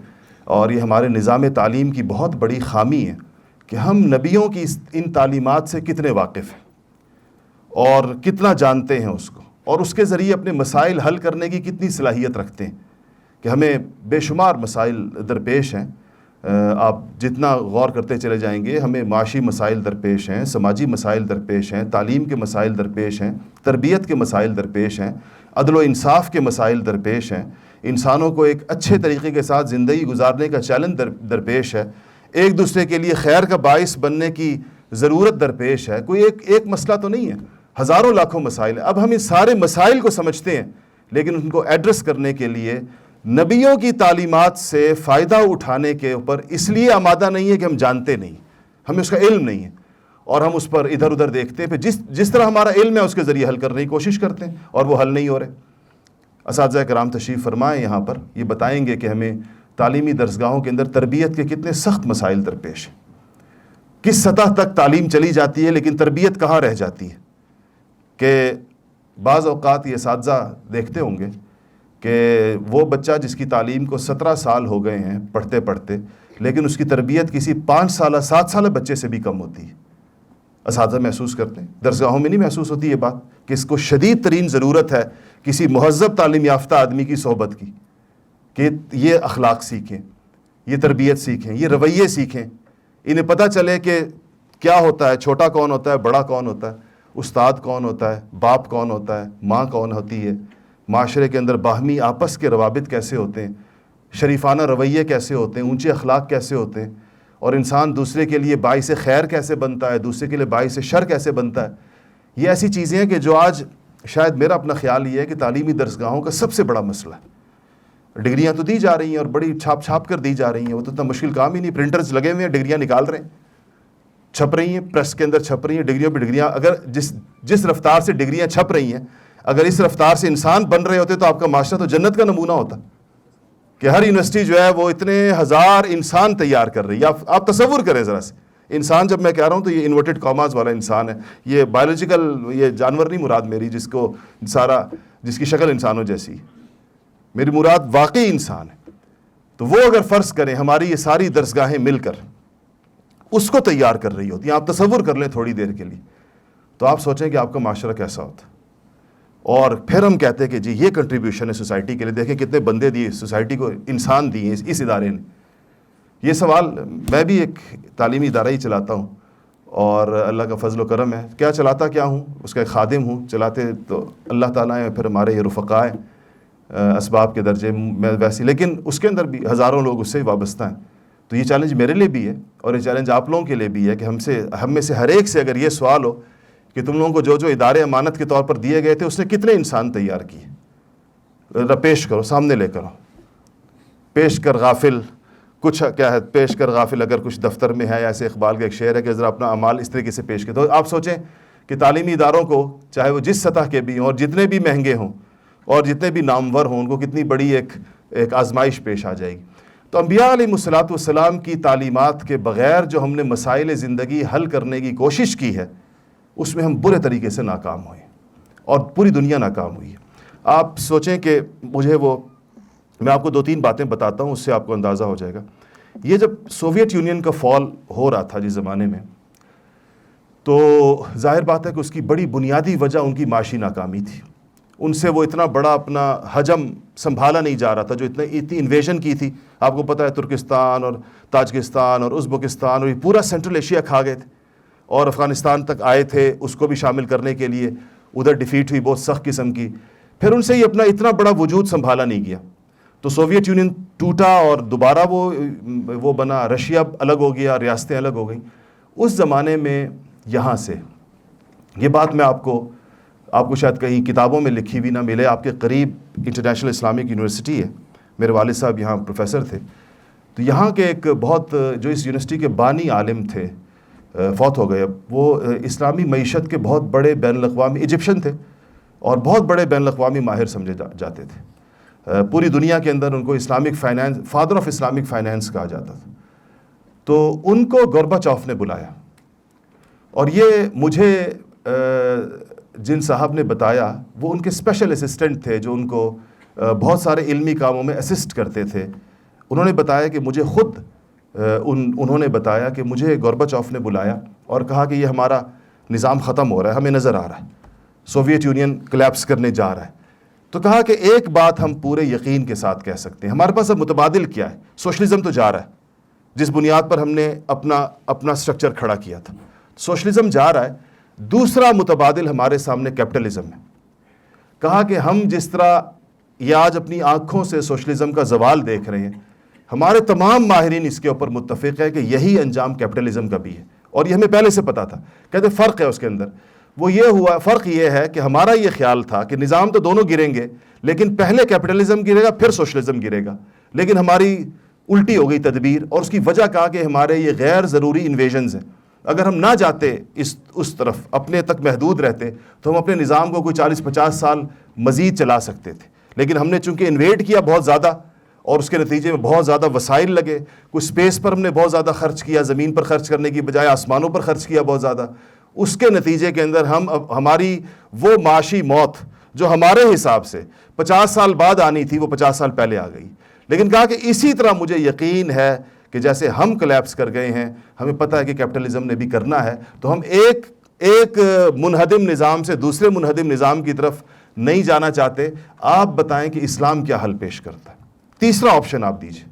اور یہ ہمارے نظام تعلیم کی بہت بڑی خامی ہے کہ ہم نبیوں کی ان تعلیمات سے کتنے واقف ہیں اور کتنا جانتے ہیں اس کو, اور اس کے ذریعے اپنے مسائل حل کرنے کی کتنی صلاحیت رکھتے ہیں. کہ ہمیں بے شمار مسائل درپیش ہیں, آپ جتنا غور کرتے چلے جائیں گے ہمیں معاشی مسائل درپیش ہیں, سماجی مسائل درپیش ہیں, تعلیم کے مسائل درپیش ہیں, تربیت کے مسائل درپیش ہیں, عدل و انصاف کے مسائل درپیش ہیں, انسانوں کو ایک اچھے طریقے کے ساتھ زندگی گزارنے کا چیلنج درپیش ہے, ایک دوسرے کے لیے خیر کا باعث بننے کی ضرورت درپیش ہے. کوئی ایک مسئلہ تو نہیں ہے, ہزاروں لاکھوں مسائل ہیں. اب ہم ان سارے مسائل کو سمجھتے ہیں لیکن ان کو ایڈریس کرنے کے لیے نبیوں کی تعلیمات سے فائدہ اٹھانے کے اوپر اس لیے آمادہ نہیں ہے کہ ہم جانتے نہیں, ہمیں اس کا علم نہیں ہے, اور ہم اس پر ادھر ادھر دیکھتے ہیں. پھر جس طرح ہمارا علم ہے اس کے ذریعے حل کرنے کی کوشش کرتے ہیں اور وہ حل نہیں ہو رہے. اساتذہ کرام تشریف فرمائیں یہاں پر, یہ بتائیں گے کہ ہمیں تعلیمی درسگاہوں کے اندر تربیت کے کتنے سخت مسائل درپیش ہیں. کس سطح تک تعلیم چلی جاتی ہے لیکن تربیت کہاں رہ جاتی ہے. کہ بعض اوقات یہ اساتذہ دیکھتے ہوں گے کہ وہ بچہ جس کی تعلیم کو 17 سال ہو گئے ہیں پڑھتے پڑھتے, لیکن اس کی تربیت کسی 5 سالہ 7 سالہ بچے سے بھی کم ہوتی ہے. اساتذہ محسوس کرتے ہیں, درسگاہوں میں نہیں محسوس ہوتی یہ بات کہ اس کو شدید ترین ضرورت ہے کسی مہذب تعلیم یافتہ آدمی کی صحبت کی, کہ یہ اخلاق سیکھیں, یہ تربیت سیکھیں, یہ رویے سیکھیں, انہیں پتہ چلے کہ کیا ہوتا ہے, چھوٹا کون ہوتا ہے, بڑا کون ہوتا ہے, استاد کون ہوتا ہے, باپ کون ہوتا ہے, ماں کون ہوتی ہے, معاشرے کے اندر باہمی آپس کے روابط کیسے ہوتے ہیں, شریفانہ رویے کیسے ہوتے ہیں, اونچے اخلاق کیسے ہوتے ہیں, اور انسان دوسرے کے لیے باعث خیر کیسے بنتا ہے, دوسرے کے لیے باعث شر کیسے بنتا ہے. یہ ایسی چیزیں ہیں کہ جو آج شاید میرا اپنا خیال یہ ہے کہ تعلیمی درسگاہوں کا سب سے بڑا مسئلہ ہے. ڈگریاں تو دی جا رہی ہیں اور بڑی چھاپ کر دی جا رہی ہیں, وہ تو اتنا مشکل کام ہی نہیں, پرنٹرز لگے ہوئے ہیں, ڈگریاں نکال رہے ہیں, چھپ رہی ہیں, پریس کے اندر چھپ رہی ہیں ڈگریوں پہ ڈگریاں. اگر جس رفتار سے ڈگریاں چھپ رہی ہیں, اگر اس رفتار سے انسان بن رہے ہوتے تو آپ کا معاشرہ تو جنت کا نمونہ ہوتا. کہ ہر یونیورسٹی جو ہے وہ اتنے ہزار انسان تیار کر رہی ہے. آپ تصور کریں ذرا سے, انسان جب میں کہہ رہا ہوں تو یہ انورٹڈ کاماز والا انسان ہے, یہ بایولوجیکل, یہ جانور نہیں مراد میری جس کی شکل انسانوں جیسی, میری مراد واقعی انسان ہے. تو وہ اگر فرض کریں ہماری یہ ساری درسگاہیں مل کر اس کو تیار کر رہی ہوتی ہیں, آپ تصور کر لیں تھوڑی دیر کے لیے, تو آپ سوچیں کہ آپ کا معاشرہ کیسا ہوتا. اور پھر ہم کہتے ہیں کہ جی یہ کنٹریبیوشن ہے سوسائٹی کے لیے, دیکھیں کتنے بندے دیے سوسائٹی کو, انسان دیے اس ادارے نے. یہ سوال, میں بھی ایک تعلیمی ادارہ ہی چلاتا ہوں اور اللہ کا فضل و کرم ہے, کیا چلاتا کیا ہوں, اس کا ایک خادم ہوں, چلاتے تو اللہ تعالیٰ ہیں, پھر ہمارے یہ رفقاء ہیں اسباب کے درجے میں ویسی, لیکن اس کے اندر بھی ہزاروں لوگ اس سے وابستہ ہیں. تو یہ چیلنج میرے لیے بھی ہے اور یہ چیلنج آپ لوگوں کے لیے بھی ہے کہ ہم میں سے ہر ایک سے اگر یہ سوال ہو کہ تم لوگوں کو جو ادارے امانت کے طور پر دیے گئے تھے اس نے کتنے انسان تیار کیے, پیش کرو, سامنے لے کرو. پیش کر غافل کچھ کیا ہے, پیش کر غافل اگر کچھ دفتر میں ہے, ایسے اقبال کا ایک شعر ہے کہ ذرا اپنا اعمال اس طریقے سے پیش کرے. تو آپ سوچیں کہ تعلیمی اداروں کو چاہے وہ جس سطح کے بھی ہوں اور جتنے بھی مہنگے ہوں اور جتنے بھی نامور ہوں, ان کو کتنی بڑی ایک آزمائش پیش آ جائے گی. تو انبیاء علیہ الصلوۃ والسلام کی تعلیمات کے بغیر جو ہم نے مسائل زندگی حل کرنے کی کوشش کی ہے اس میں ہم برے طریقے سے ناکام ہوئے اور پوری دنیا ناکام ہوئی ہے. آپ سوچیں کہ میں آپ کو 2-3 باتیں بتاتا ہوں, اس سے آپ کو اندازہ ہو جائے گا. یہ جب سوویت یونین کا فال ہو رہا تھا جس زمانے میں, تو ظاہر بات ہے کہ اس کی بڑی بنیادی وجہ ان کی معاشی ناکامی تھی. ان سے وہ اتنا بڑا اپنا حجم سنبھالا نہیں جا رہا تھا, جو اتنی انویژن کی تھی. آپ کو پتہ ہے ترکستان اور تاجکستان اور ازبکستان اور یہ پورا سینٹرل ایشیا کھا گئے تھے اور افغانستان تک آئے تھے اس کو بھی شامل کرنے کے لیے. ادھر ڈیفیٹ ہوئی بہت سخت قسم کی. پھر ان سے یہ اپنا اتنا بڑا وجود سنبھالا نہیں گیا, تو سوویت یونین ٹوٹا اور دوبارہ وہ بنا, رشیا الگ ہو گیا, ریاستیں الگ ہو گئیں. اس زمانے میں یہاں سے یہ بات میں آپ کو شاید کہیں کتابوں میں لکھی ہوئی نہ ملے, آپ کے قریب انٹرنیشنل اسلامک یونیورسٹی ہے, میرے والد صاحب یہاں پروفیسر تھے. تو یہاں کے ایک جو اس یونیورسٹی کے بانی عالم تھے, فوت ہو گئے اب, وہ اسلامی معیشت کے بہت بڑے بین الاقوامی, ایجپشن تھے اور بہت بڑے بین الاقوامی ماہر سمجھے جاتے تھے. پوری دنیا کے اندر ان کو Islamic finance, father of Islamic finance کہا جاتا تھا. تو ان کو گورباچوف نے بلایا, اور یہ مجھے جن صاحب نے بتایا وہ ان کے اسپیشل اسسٹنٹ تھے جو ان کو بہت سارے علمی کاموں میں اسسٹ کرتے تھے. انہوں نے بتایا کہ مجھے خود انہوں نے بتایا کہ مجھے گورباچوف نے بلایا اور کہا کہ یہ ہمارا نظام ختم ہو رہا ہے, ہمیں نظر آ رہا ہے سوویت یونین کلیپس کرنے جا رہا ہے. تو کہا کہ ایک بات ہم پورے یقین کے ساتھ کہہ سکتے ہیں, ہمارے پاس اب متبادل کیا ہے, سوشلزم تو جا رہا ہے جس بنیاد پر ہم نے اپنا سٹرکچر کھڑا کیا تھا, سوشلزم جا رہا ہے. دوسرا متبادل ہمارے سامنے کیپٹلزم ہے. کہا کہ ہم جس طرح یہ آج اپنی آنکھوں سے سوشلزم کا زوال دیکھ رہے ہیں, ہمارے تمام ماہرین اس کے اوپر متفق ہے کہ یہی انجام کیپٹلزم کا بھی ہے, اور یہ ہمیں پہلے سے پتا تھا. کہتے فرق ہے اس کے اندر, وہ یہ ہوا, فرق یہ ہے کہ ہمارا یہ خیال تھا کہ نظام تو دونوں گریں گے, لیکن پہلے کیپٹلزم گرے گا پھر سوشلزم گرے گا, لیکن ہماری الٹی ہو گئی تدبیر. اور اس کی وجہ کہا کہ ہمارے یہ غیر ضروری انویژنز ہیں, اگر ہم نہ جاتے اس طرف, اپنے تک محدود رہتے, تو ہم اپنے نظام کو کوئی 40-50 سال مزید چلا سکتے تھے. لیکن ہم نے چونکہ انویڈ کیا بہت زیادہ, اور اس کے نتیجے میں بہت زیادہ وسائل لگے, کچھ اسپیس پر ہم نے بہت زیادہ خرچ کیا, زمین پر خرچ کرنے کی بجائے آسمانوں پر خرچ کیا بہت زیادہ. اس کے نتیجے کے اندر ہماری وہ معاشی موت جو ہمارے حساب سے 50 سال بعد آنی تھی وہ 50 سال پہلے آ گئی. لیکن کہا کہ اسی طرح مجھے یقین ہے کہ جیسے ہم کلیپس کر گئے ہیں, ہمیں پتہ ہے کہ کیپٹلزم نے بھی کرنا ہے, تو ہم ایک منہدم نظام سے دوسرے منہدم نظام کی طرف نہیں جانا چاہتے. آپ بتائیں کہ اسلام کیا حل پیش کرتا ہے, تیسرا آپشن آپ دیجئے.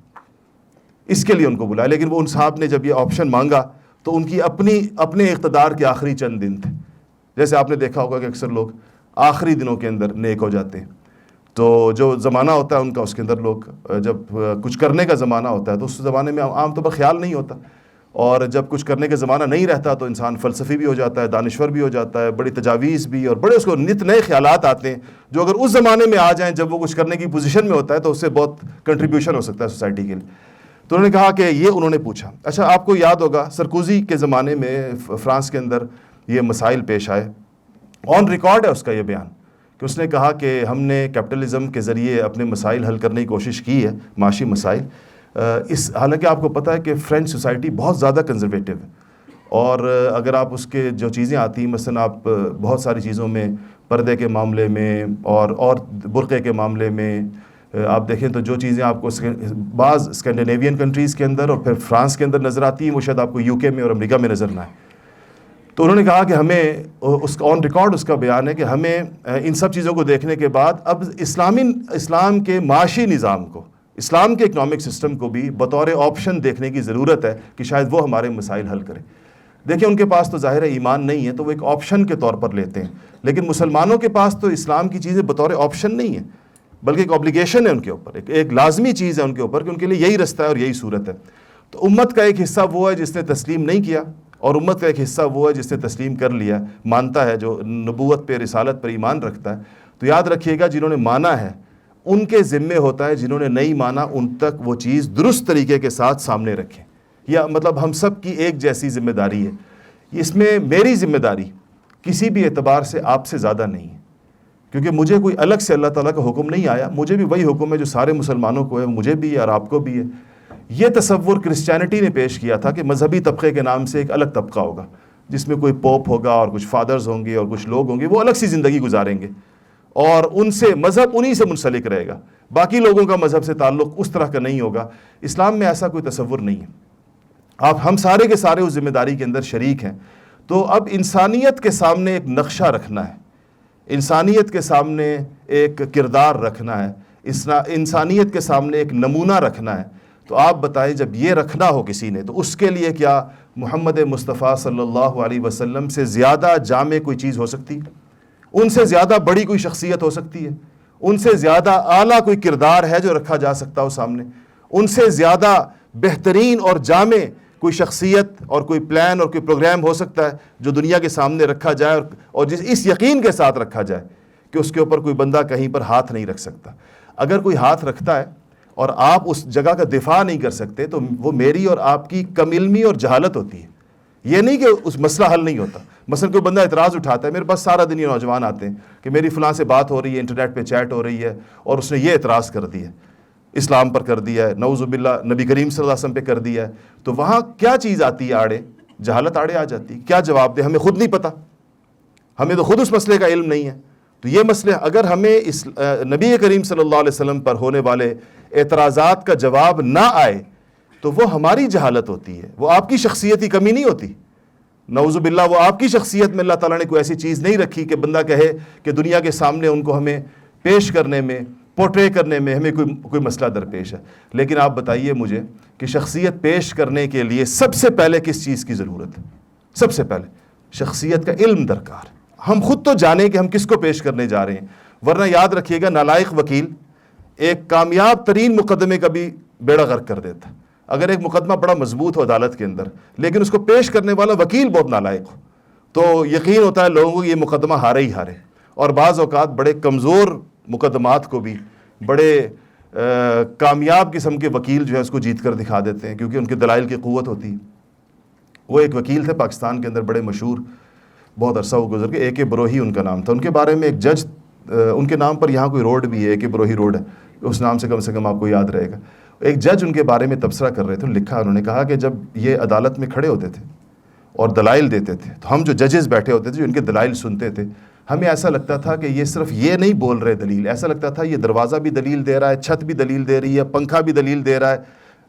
اس کے لیے ان کو بلایا, لیکن وہ ان صاحب نے جب یہ آپشن مانگا تو ان کی اپنے اقتدار کے آخری چند دن تھے. جیسے آپ نے دیکھا ہوگا کہ اکثر لوگ آخری دنوں کے اندر نیک ہو جاتے ہیں, تو جو زمانہ ہوتا ہے ان کا, اس کے اندر لوگ جب کچھ کرنے کا زمانہ ہوتا ہے تو اس زمانے میں عام طور پر خیال نہیں ہوتا, اور جب کچھ کرنے کا زمانہ نہیں رہتا تو انسان فلسفی بھی ہو جاتا ہے, دانشور بھی ہو جاتا ہے, بڑی تجاویز بھی, اور بڑے اس کو نت نئے خیالات آتے ہیں جو اگر اس زمانے میں آ جائیں جب وہ کچھ کرنے کی پوزیشن میں ہوتا ہے تو اس سے بہت کنٹریبیوشن ہو سکتا ہے سوسائٹی کے لیے. تو انہوں نے کہا کہ یہ انہوں نے پوچھا. اچھا, آپ کو یاد ہوگا سرکوزی کے زمانے میں فرانس کے اندر یہ مسائل پیش آئے, آن ریکارڈ ہے اس کا یہ بیان, کہ کہ اس نے کہا کہ ہم نے کیپٹلزم کے ذریعے اپنے مسائل حل کرنے کی کوشش کی ہے، معاشی مسائل. حالانکہ آپ کو پتہ ہے کہ فرینچ سوسائٹی بہت زیادہ کنزرویٹو ہے، اور اگر آپ اس کے جو چیزیں آتی ہیں، مثلا آپ بہت ساری چیزوں میں، پردے کے معاملے میں اور برقعے کے معاملے میں آپ دیکھیں تو جو چیزیں آپ کو بعض اسکینڈینیوین کنٹریز کے اندر اور پھر فرانس کے اندر نظر آتی ہیں، وہ شاید آپ کو یو کے میں اور امریکہ میں نظر نہ آئے. تو انہوں نے کہا کہ ہمیں اس آن ریکارڈ اس کا بیان ہے کہ ہمیں ان سب چیزوں کو دیکھنے کے بعد اب اسلام کے معاشی نظام کو، اسلام کے اکنامک سسٹم کو بھی بطور آپشن دیکھنے کی ضرورت ہے کہ شاید وہ ہمارے مسائل حل کرے. دیکھیں ان کے پاس تو ظاہر ایمان نہیں ہے تو وہ ایک آپشن کے طور پر لیتے ہیں، لیکن مسلمانوں کے پاس تو اسلام کی چیزیں بطور آپشن نہیں ہیں، بلکہ ایک اوبلیگیشن ہے ان کے اوپر، ایک لازمی چیز ہے ان کے اوپر کہ ان کے لیے یہی رستہ ہے اور یہی صورت ہے. تو امت کا ایک حصہ وہ ہے جس نے تسلیم نہیں کیا، اور امت کا ایک حصہ وہ ہے جس نے تسلیم کر لیا، مانتا ہے، جو نبوت پہ، رسالت پر ایمان رکھتا ہے. تو یاد رکھیے گا جنہوں نے مانا ہے ان کے ذمے ہوتا ہے جنہوں نے نہیں مانا ان تک وہ چیز درست طریقے کے ساتھ سامنے رکھیں. یا مطلب ہم سب کی ایک جیسی ذمہ داری ہے. اس میں میری ذمہ داری کسی بھی اعتبار سے آپ سے زیادہ نہیں ہے، کیونکہ مجھے کوئی الگ سے اللہ تعالیٰ کا حکم نہیں آیا، مجھے بھی وہی حکم ہے جو سارے مسلمانوں کو ہے، مجھے بھی ہے اور آپ کو بھی ہے. یہ تصور کرسچینٹی نے پیش کیا تھا کہ مذہبی طبقے کے نام سے ایک الگ طبقہ ہوگا جس میں کوئی پوپ ہوگا اور کچھ فادرز ہوں گے اور کچھ لوگ ہوں گے، وہ الگ سی زندگی گزاریں گے اور ان سے مذہب انہی سے منسلک رہے گا، باقی لوگوں کا مذہب سے تعلق اس طرح کا نہیں ہوگا. اسلام میں ایسا کوئی تصور نہیں ہے. ہم سارے کے سارے اس ذمہ داری کے اندر شریک ہیں. تو اب انسانیت کے سامنے ایک نقشہ رکھنا ہے، انسانیت کے سامنے ایک کردار رکھنا ہے، انسانیت کے سامنے ایک نمونہ رکھنا ہے. تو آپ بتائیں جب یہ رکھنا ہو کسی نے تو اس کے لیے کیا محمد مصطفیٰ صلی اللہ علیہ وسلم سے زیادہ جامع کوئی چیز ہو سکتی ہے؟ ان سے زیادہ بڑی کوئی شخصیت ہو سکتی ہے؟ ان سے زیادہ اعلیٰ کوئی کردار ہے جو رکھا جا سکتا ہو سامنے؟ ان سے زیادہ بہترین اور جامع کوئی شخصیت اور کوئی پلان اور کوئی پروگرام ہو سکتا ہے جو دنیا کے سامنے رکھا جائے اور اس یقین کے ساتھ رکھا جائے کہ اس کے اوپر کوئی بندہ کہیں پر ہاتھ نہیں رکھ سکتا؟ اگر کوئی ہاتھ رکھتا ہے اور آپ اس جگہ کا دفاع نہیں کر سکتے تو وہ میری اور آپ کی کم علمی اور جہالت ہوتی ہے. یہ نہیں کہ اس مسئلہ حل نہیں ہوتا. مثلا کوئی بندہ اعتراض اٹھاتا ہے، میرے پاس سارا دن یہ نوجوان آتے ہیں کہ میری فلاں سے بات ہو رہی ہے، انٹرنیٹ پہ چیٹ ہو رہی ہے اور اس نے یہ اعتراض کر دیا ہے، اسلام پر کر دیا ہے، نعوذ باللہ نبی کریم صلی اللہ علیہ وسلم پہ کر دیا ہے. تو وہاں کیا چیز آتی ہے آڑے؟ جہالت آڑے آ جاتی ہے. کیا جواب دے؟ ہمیں خود نہیں پتہ، ہمیں تو خود اس مسئلے کا علم نہیں ہے. تو یہ مسئلے اگر ہمیں اس نبی کریم صلی اللہ علیہ وسلم پر ہونے والے اعتراضات کا جواب نہ آئے تو وہ ہماری جہالت ہوتی ہے، وہ آپ کی شخصیتی کمی نہیں ہوتی. نعوذ باللہ وہ آپ کی شخصیت میں اللہ تعالیٰ نے کوئی ایسی چیز نہیں رکھی کہ بندہ کہے کہ دنیا کے سامنے ان کو ہمیں پیش کرنے میں، پورٹرے کرنے میں ہمیں کوئی مسئلہ درپیش ہے. لیکن آپ بتائیے مجھے کہ شخصیت پیش کرنے کے لیے سب سے پہلے کس چیز کی ضرورت ہے؟ سب سے پہلے شخصیت کا علم درکار. ہم خود تو جانیں کہ ہم کس کو پیش کرنے جا رہے ہیں، ورنہ یاد رکھیے گا نالائق وکیل ایک کامیاب ترین مقدمے کا بھی بیڑا غرق کر دیتا ہے. اگر ایک مقدمہ بڑا مضبوط ہو عدالت کے اندر لیکن اس کو پیش کرنے والا وکیل بہت نالائق ہو تو یقین ہوتا ہے لوگوں کو یہ مقدمہ ہارے ہی ہارے. اور بعض اوقات بڑے کمزور مقدمات کو بھی بڑے کامیاب قسم کے وکیل جو ہے اس کو جیت کر دکھا دیتے ہیں کیونکہ ان کے دلائل کی قوت ہوتی ہے. وہ ایک وکیل تھے پاکستان کے اندر بڑے مشہور، بہت عرصہ وہ گزر کے، اے کے بروہی ان کا نام تھا. ان کے بارے میں ایک جج، ان کے نام پر یہاں کوئی روڈ بھی ہے، اے کے بروہی روڈ ہے، اس نام سے کم آپ کو یاد رہے گا. ایک جج ان کے بارے میں تبصرہ کر رہے تھے، لکھا انہوں نے کہا کہ جب یہ عدالت میں کھڑے ہوتے تھے اور دلائل دیتے تھے تو ہم جو ججز بیٹھے ہوتے تھے جو ان کے دلائل سنتے تھے ہمیں ایسا لگتا تھا کہ یہ صرف یہ نہیں بول رہے دلیل، ایسا لگتا تھا یہ دروازہ بھی دلیل دے رہا ہے، چھت بھی دلیل دے رہی ہے، پنکھا بھی دلیل دے رہا ہے،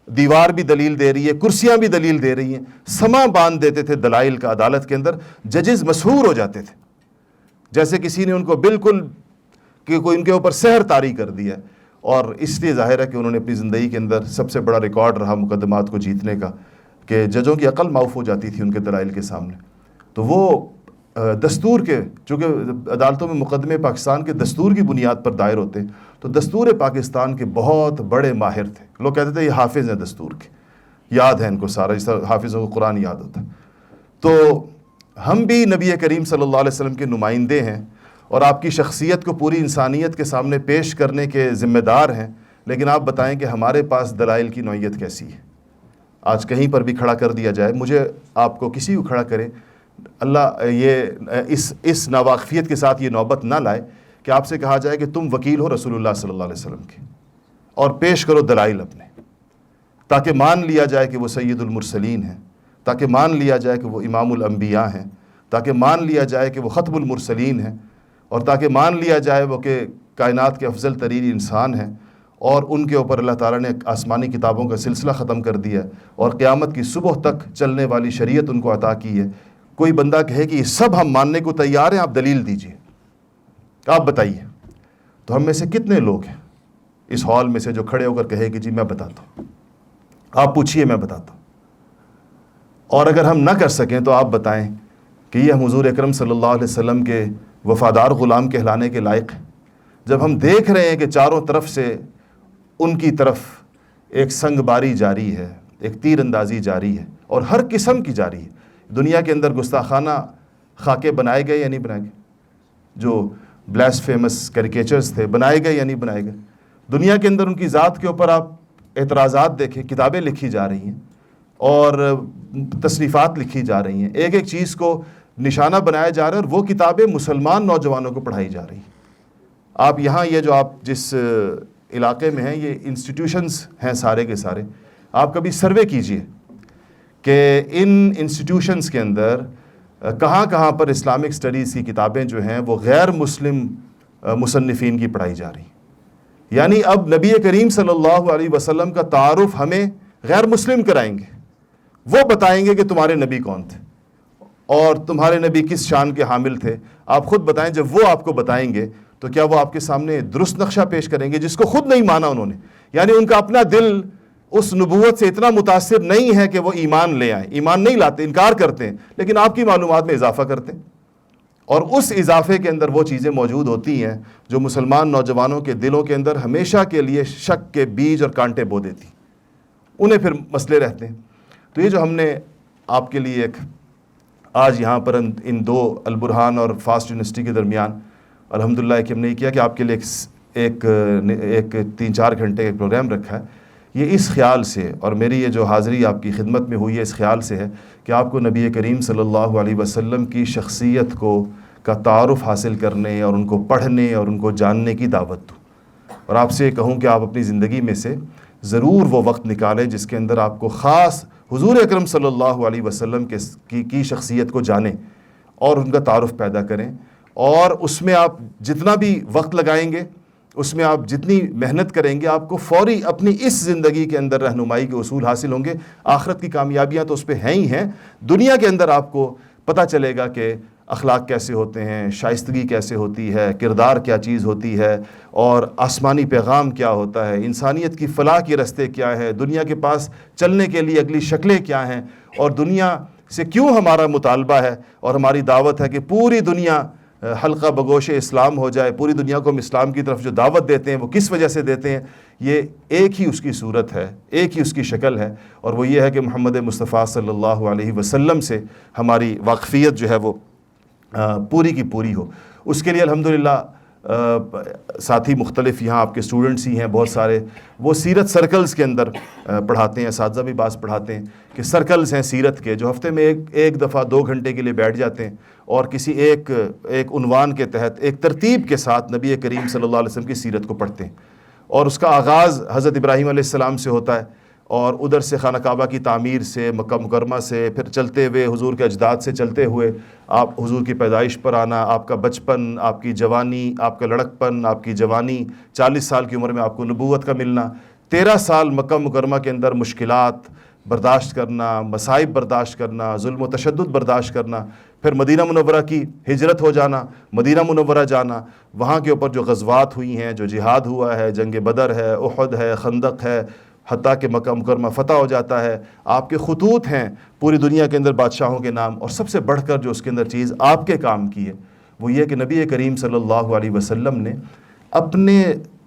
دیوار بھی دلیل دے رہی ہے، کرسیاں بھی دلیل دے رہی ہیں. سما باندھ دیتے تھے دلائل کا عدالت کے اندر. ججز مسحور ہو جاتے تھے جیسے کسی نے ان کو بالکل کہ کوئی ان کے اوپر سحر طاری کر دیا. اور اس لیے ظاہر ہے کہ انہوں نے اپنی زندگی کے اندر سب سے بڑا ریکارڈ رہا مقدمات کو جیتنے کا کہ ججوں کی عقل معاف ہو جاتی تھی ان کے دلائل کے سامنے. تو وہ دستور کے، چونکہ عدالتوں میں مقدمے پاکستان کے دستور کی بنیاد پر دائر ہوتے ہیں تو دستور پاکستان کے بہت بڑے ماہر تھے. لوگ کہتے تھے یہ حافظ ہیں دستور کے، یاد ہے ان کو سارا، جس طرح حافظوں کو قرآن یاد ہوتا. تو ہم بھی نبی کریم صلی اللہ علیہ وسلم کے نمائندے ہیں اور آپ کی شخصیت کو پوری انسانیت کے سامنے پیش کرنے کے ذمہ دار ہیں. لیکن آپ بتائیں کہ ہمارے پاس دلائل کی نوعیت کیسی ہے؟ آج کہیں پر بھی کھڑا کر دیا جائے، مجھے آپ کو کسی کو کھڑا کرے، اللہ یہ اس ناواقفیت کے ساتھ یہ نوبت نہ لائے کہ آپ سے کہا جائے کہ تم وکیل ہو رسول اللہ صلی اللہ علیہ وسلم کے، اور پیش کرو دلائل اپنے، تاکہ مان لیا جائے کہ وہ سید المرسلین ہیں، تاکہ مان لیا جائے کہ وہ امام الانبیاء ہیں، تاکہ مان لیا جائے کہ وہ ختم المرسلین ہیں، اور تاکہ مان لیا جائے وہ کہ کائنات کے افضل ترین انسان ہیں، اور ان کے اوپر اللہ تعالیٰ نے آسمانی کتابوں کا سلسلہ ختم کر دیا ہے اور قیامت کی صبح تک چلنے والی شریعت ان کو عطا کی ہے۔ کوئی بندہ کہے کہ یہ سب ہم ماننے کو تیار ہیں، آپ دلیل دیجئے، آپ بتائیے، تو ہم میں سے کتنے لوگ ہیں اس ہال میں سے جو کھڑے ہو کر کہے کہ جی میں بتاتا ہوں؟ آپ پوچھئے، میں بتاتا ہوں۔ اور اگر ہم نہ کر سکیں تو آپ بتائیں کہ یہ ہم حضور اکرم صلی اللہ علیہ وسلم کے وفادار غلام کہلانے کے لائق ہیں؟ جب ہم دیکھ رہے ہیں کہ چاروں طرف سے ان کی طرف ایک سنگ باری جاری ہے، ایک تیر اندازی جاری ہے، اور ہر قسم کی جاری ہے۔ دنیا کے اندر گستاخانہ خاکے بنائے گئے یا نہیں بنائے گئے؟ جو بلیس فیمس کیریکیچرز تھے، بنائے گئے یا نہیں بنائے گئے؟ دنیا کے اندر ان کی ذات کے اوپر آپ اعتراضات دیکھیں، کتابیں لکھی جا رہی ہیں اور تصنیفات لکھی جا رہی ہیں، ایک ایک چیز کو نشانہ بنایا جا رہا ہے، اور وہ کتابیں مسلمان نوجوانوں کو پڑھائی جا رہی ہیں۔ آپ یہاں یہ جو آپ جس علاقے میں ہیں، یہ انسٹیٹیوشنز ہیں سارے کے سارے، آپ کبھی سروے کیجئے کہ ان انسٹیٹیوشنز کے اندر کہاں کہاں پر اسلامک سٹڈیز کی کتابیں جو ہیں وہ غیر مسلم مصنفین کی پڑھائی جا رہی ہیں۔ یعنی اب نبی کریم صلی اللہ علیہ وسلم کا تعارف ہمیں غیر مسلم کرائیں گے، وہ بتائیں گے کہ تمہارے نبی کون تھے اور تمہارے نبی کس شان کے حامل تھے۔ آپ خود بتائیں، جب وہ آپ کو بتائیں گے تو کیا وہ آپ کے سامنے درست نقشہ پیش کریں گے جس کو خود نہیں مانا انہوں نے؟ یعنی ان کا اپنا دل اس نبوت سے اتنا متاثر نہیں ہے کہ وہ ایمان لے آئیں، ایمان نہیں لاتے، انکار کرتے ہیں، لیکن آپ کی معلومات میں اضافہ کرتے ہیں، اور اس اضافے کے اندر وہ چیزیں موجود ہوتی ہیں جو مسلمان نوجوانوں کے دلوں کے اندر ہمیشہ کے لیے شک کے بیج اور کانٹے بو دیتی، انہیں پھر مسئلے رہتے ہیں۔ تو یہ جو ہم نے آپ کے لیے ایک آج یہاں پر ان دو البرہان اور فاسٹ یونیورسٹی کے درمیان الحمدللہ کہ ہم نے یہ کیا کہ آپ کے لیے ایک 3-4 گھنٹے کا پروگرام رکھا ہے، یہ اس خیال سے، اور میری یہ جو حاضری آپ کی خدمت میں ہوئی ہے اس خیال سے ہے کہ آپ کو نبی کریم صلی اللہ علیہ وسلم کی شخصیت کا تعارف حاصل کرنے اور ان کو پڑھنے اور ان کو جاننے کی دعوت دوں، اور آپ سے کہوں کہ آپ اپنی زندگی میں سے ضرور وہ وقت نکالیں جس کے اندر آپ کو خاص حضور اکرم صلی اللہ علیہ وسلم کی شخصیت کو جانیں اور ان کا تعارف پیدا کریں، اور اس میں آپ جتنا بھی وقت لگائیں گے، اس میں آپ جتنی محنت کریں گے، آپ کو فوری اپنی اس زندگی کے اندر رہنمائی کے اصول حاصل ہوں گے۔ آخرت کی کامیابیاں تو اس پہ ہیں ہی ہیں، دنیا کے اندر آپ کو پتہ چلے گا کہ اخلاق کیسے ہوتے ہیں، شائستگی کیسے ہوتی ہے، کردار کیا چیز ہوتی ہے، اور آسمانی پیغام کیا ہوتا ہے، انسانیت کی فلاح کے رستے کیا ہے، دنیا کے پاس چلنے کے لیے اگلی شکلیں کیا ہیں، اور دنیا سے کیوں ہمارا مطالبہ ہے اور ہماری دعوت ہے کہ پوری دنیا حلقہ بگوش اسلام ہو جائے، پوری دنیا کو ہم اسلام کی طرف جو دعوت دیتے ہیں وہ کس وجہ سے دیتے ہیں۔ یہ ایک ہی اس کی صورت ہے، ایک ہی اس کی شکل ہے، اور وہ یہ ہے کہ محمد مصطفیٰ صلی اللہ علیہ وسلم سے ہماری واقفیت جو ہے وہ پوری کی پوری ہو۔ اس کے لیے الحمدللہ ساتھی مختلف یہاں آپ کے اسٹوڈنٹس ہی ہیں بہت سارے، وہ سیرت سرکلز کے اندر پڑھاتے ہیں، اساتذہ بھی بعض پڑھاتے ہیں کہ سرکلز ہیں سیرت کے، جو ہفتے میں ایک دفعہ 2 گھنٹے کے لیے بیٹھ جاتے ہیں اور کسی ایک عنوان کے تحت ایک ترتیب کے ساتھ نبی کریم صلی اللہ علیہ وسلم کی سیرت کو پڑھتے ہیں، اور اس کا آغاز حضرت ابراہیم علیہ السلام سے ہوتا ہے، اور ادھر سے خانہ کعبہ کی تعمیر سے، مکہ مکرمہ سے، پھر چلتے ہوئے حضور کے اجداد سے چلتے ہوئے آپ حضور کی پیدائش پر آنا، آپ کا بچپن، آپ کی جوانی، آپ کا لڑکپن، آپ کی جوانی، 40 سال کی عمر میں آپ کو نبوت کا ملنا، 13 سال مکہ مکرمہ کے اندر مشکلات برداشت کرنا، مصائب برداشت کرنا، ظلم و تشدد برداشت کرنا، پھر مدینہ منورہ کی ہجرت ہو جانا، مدینہ منورہ جانا، وہاں کے اوپر جو غزوات ہوئی ہیں، جو جہاد ہوا ہے، جنگ بدر ہے، احد ہے، خندق ہے، حتیٰ کہ مکہ مکرمہ فتح ہو جاتا ہے، آپ کے خطوط ہیں پوری دنیا کے اندر بادشاہوں کے نام، اور سب سے بڑھ کر جو اس کے اندر چیز آپ کے کام کی ہے وہ یہ کہ نبی کریم صلی اللہ علیہ وسلم نے اپنے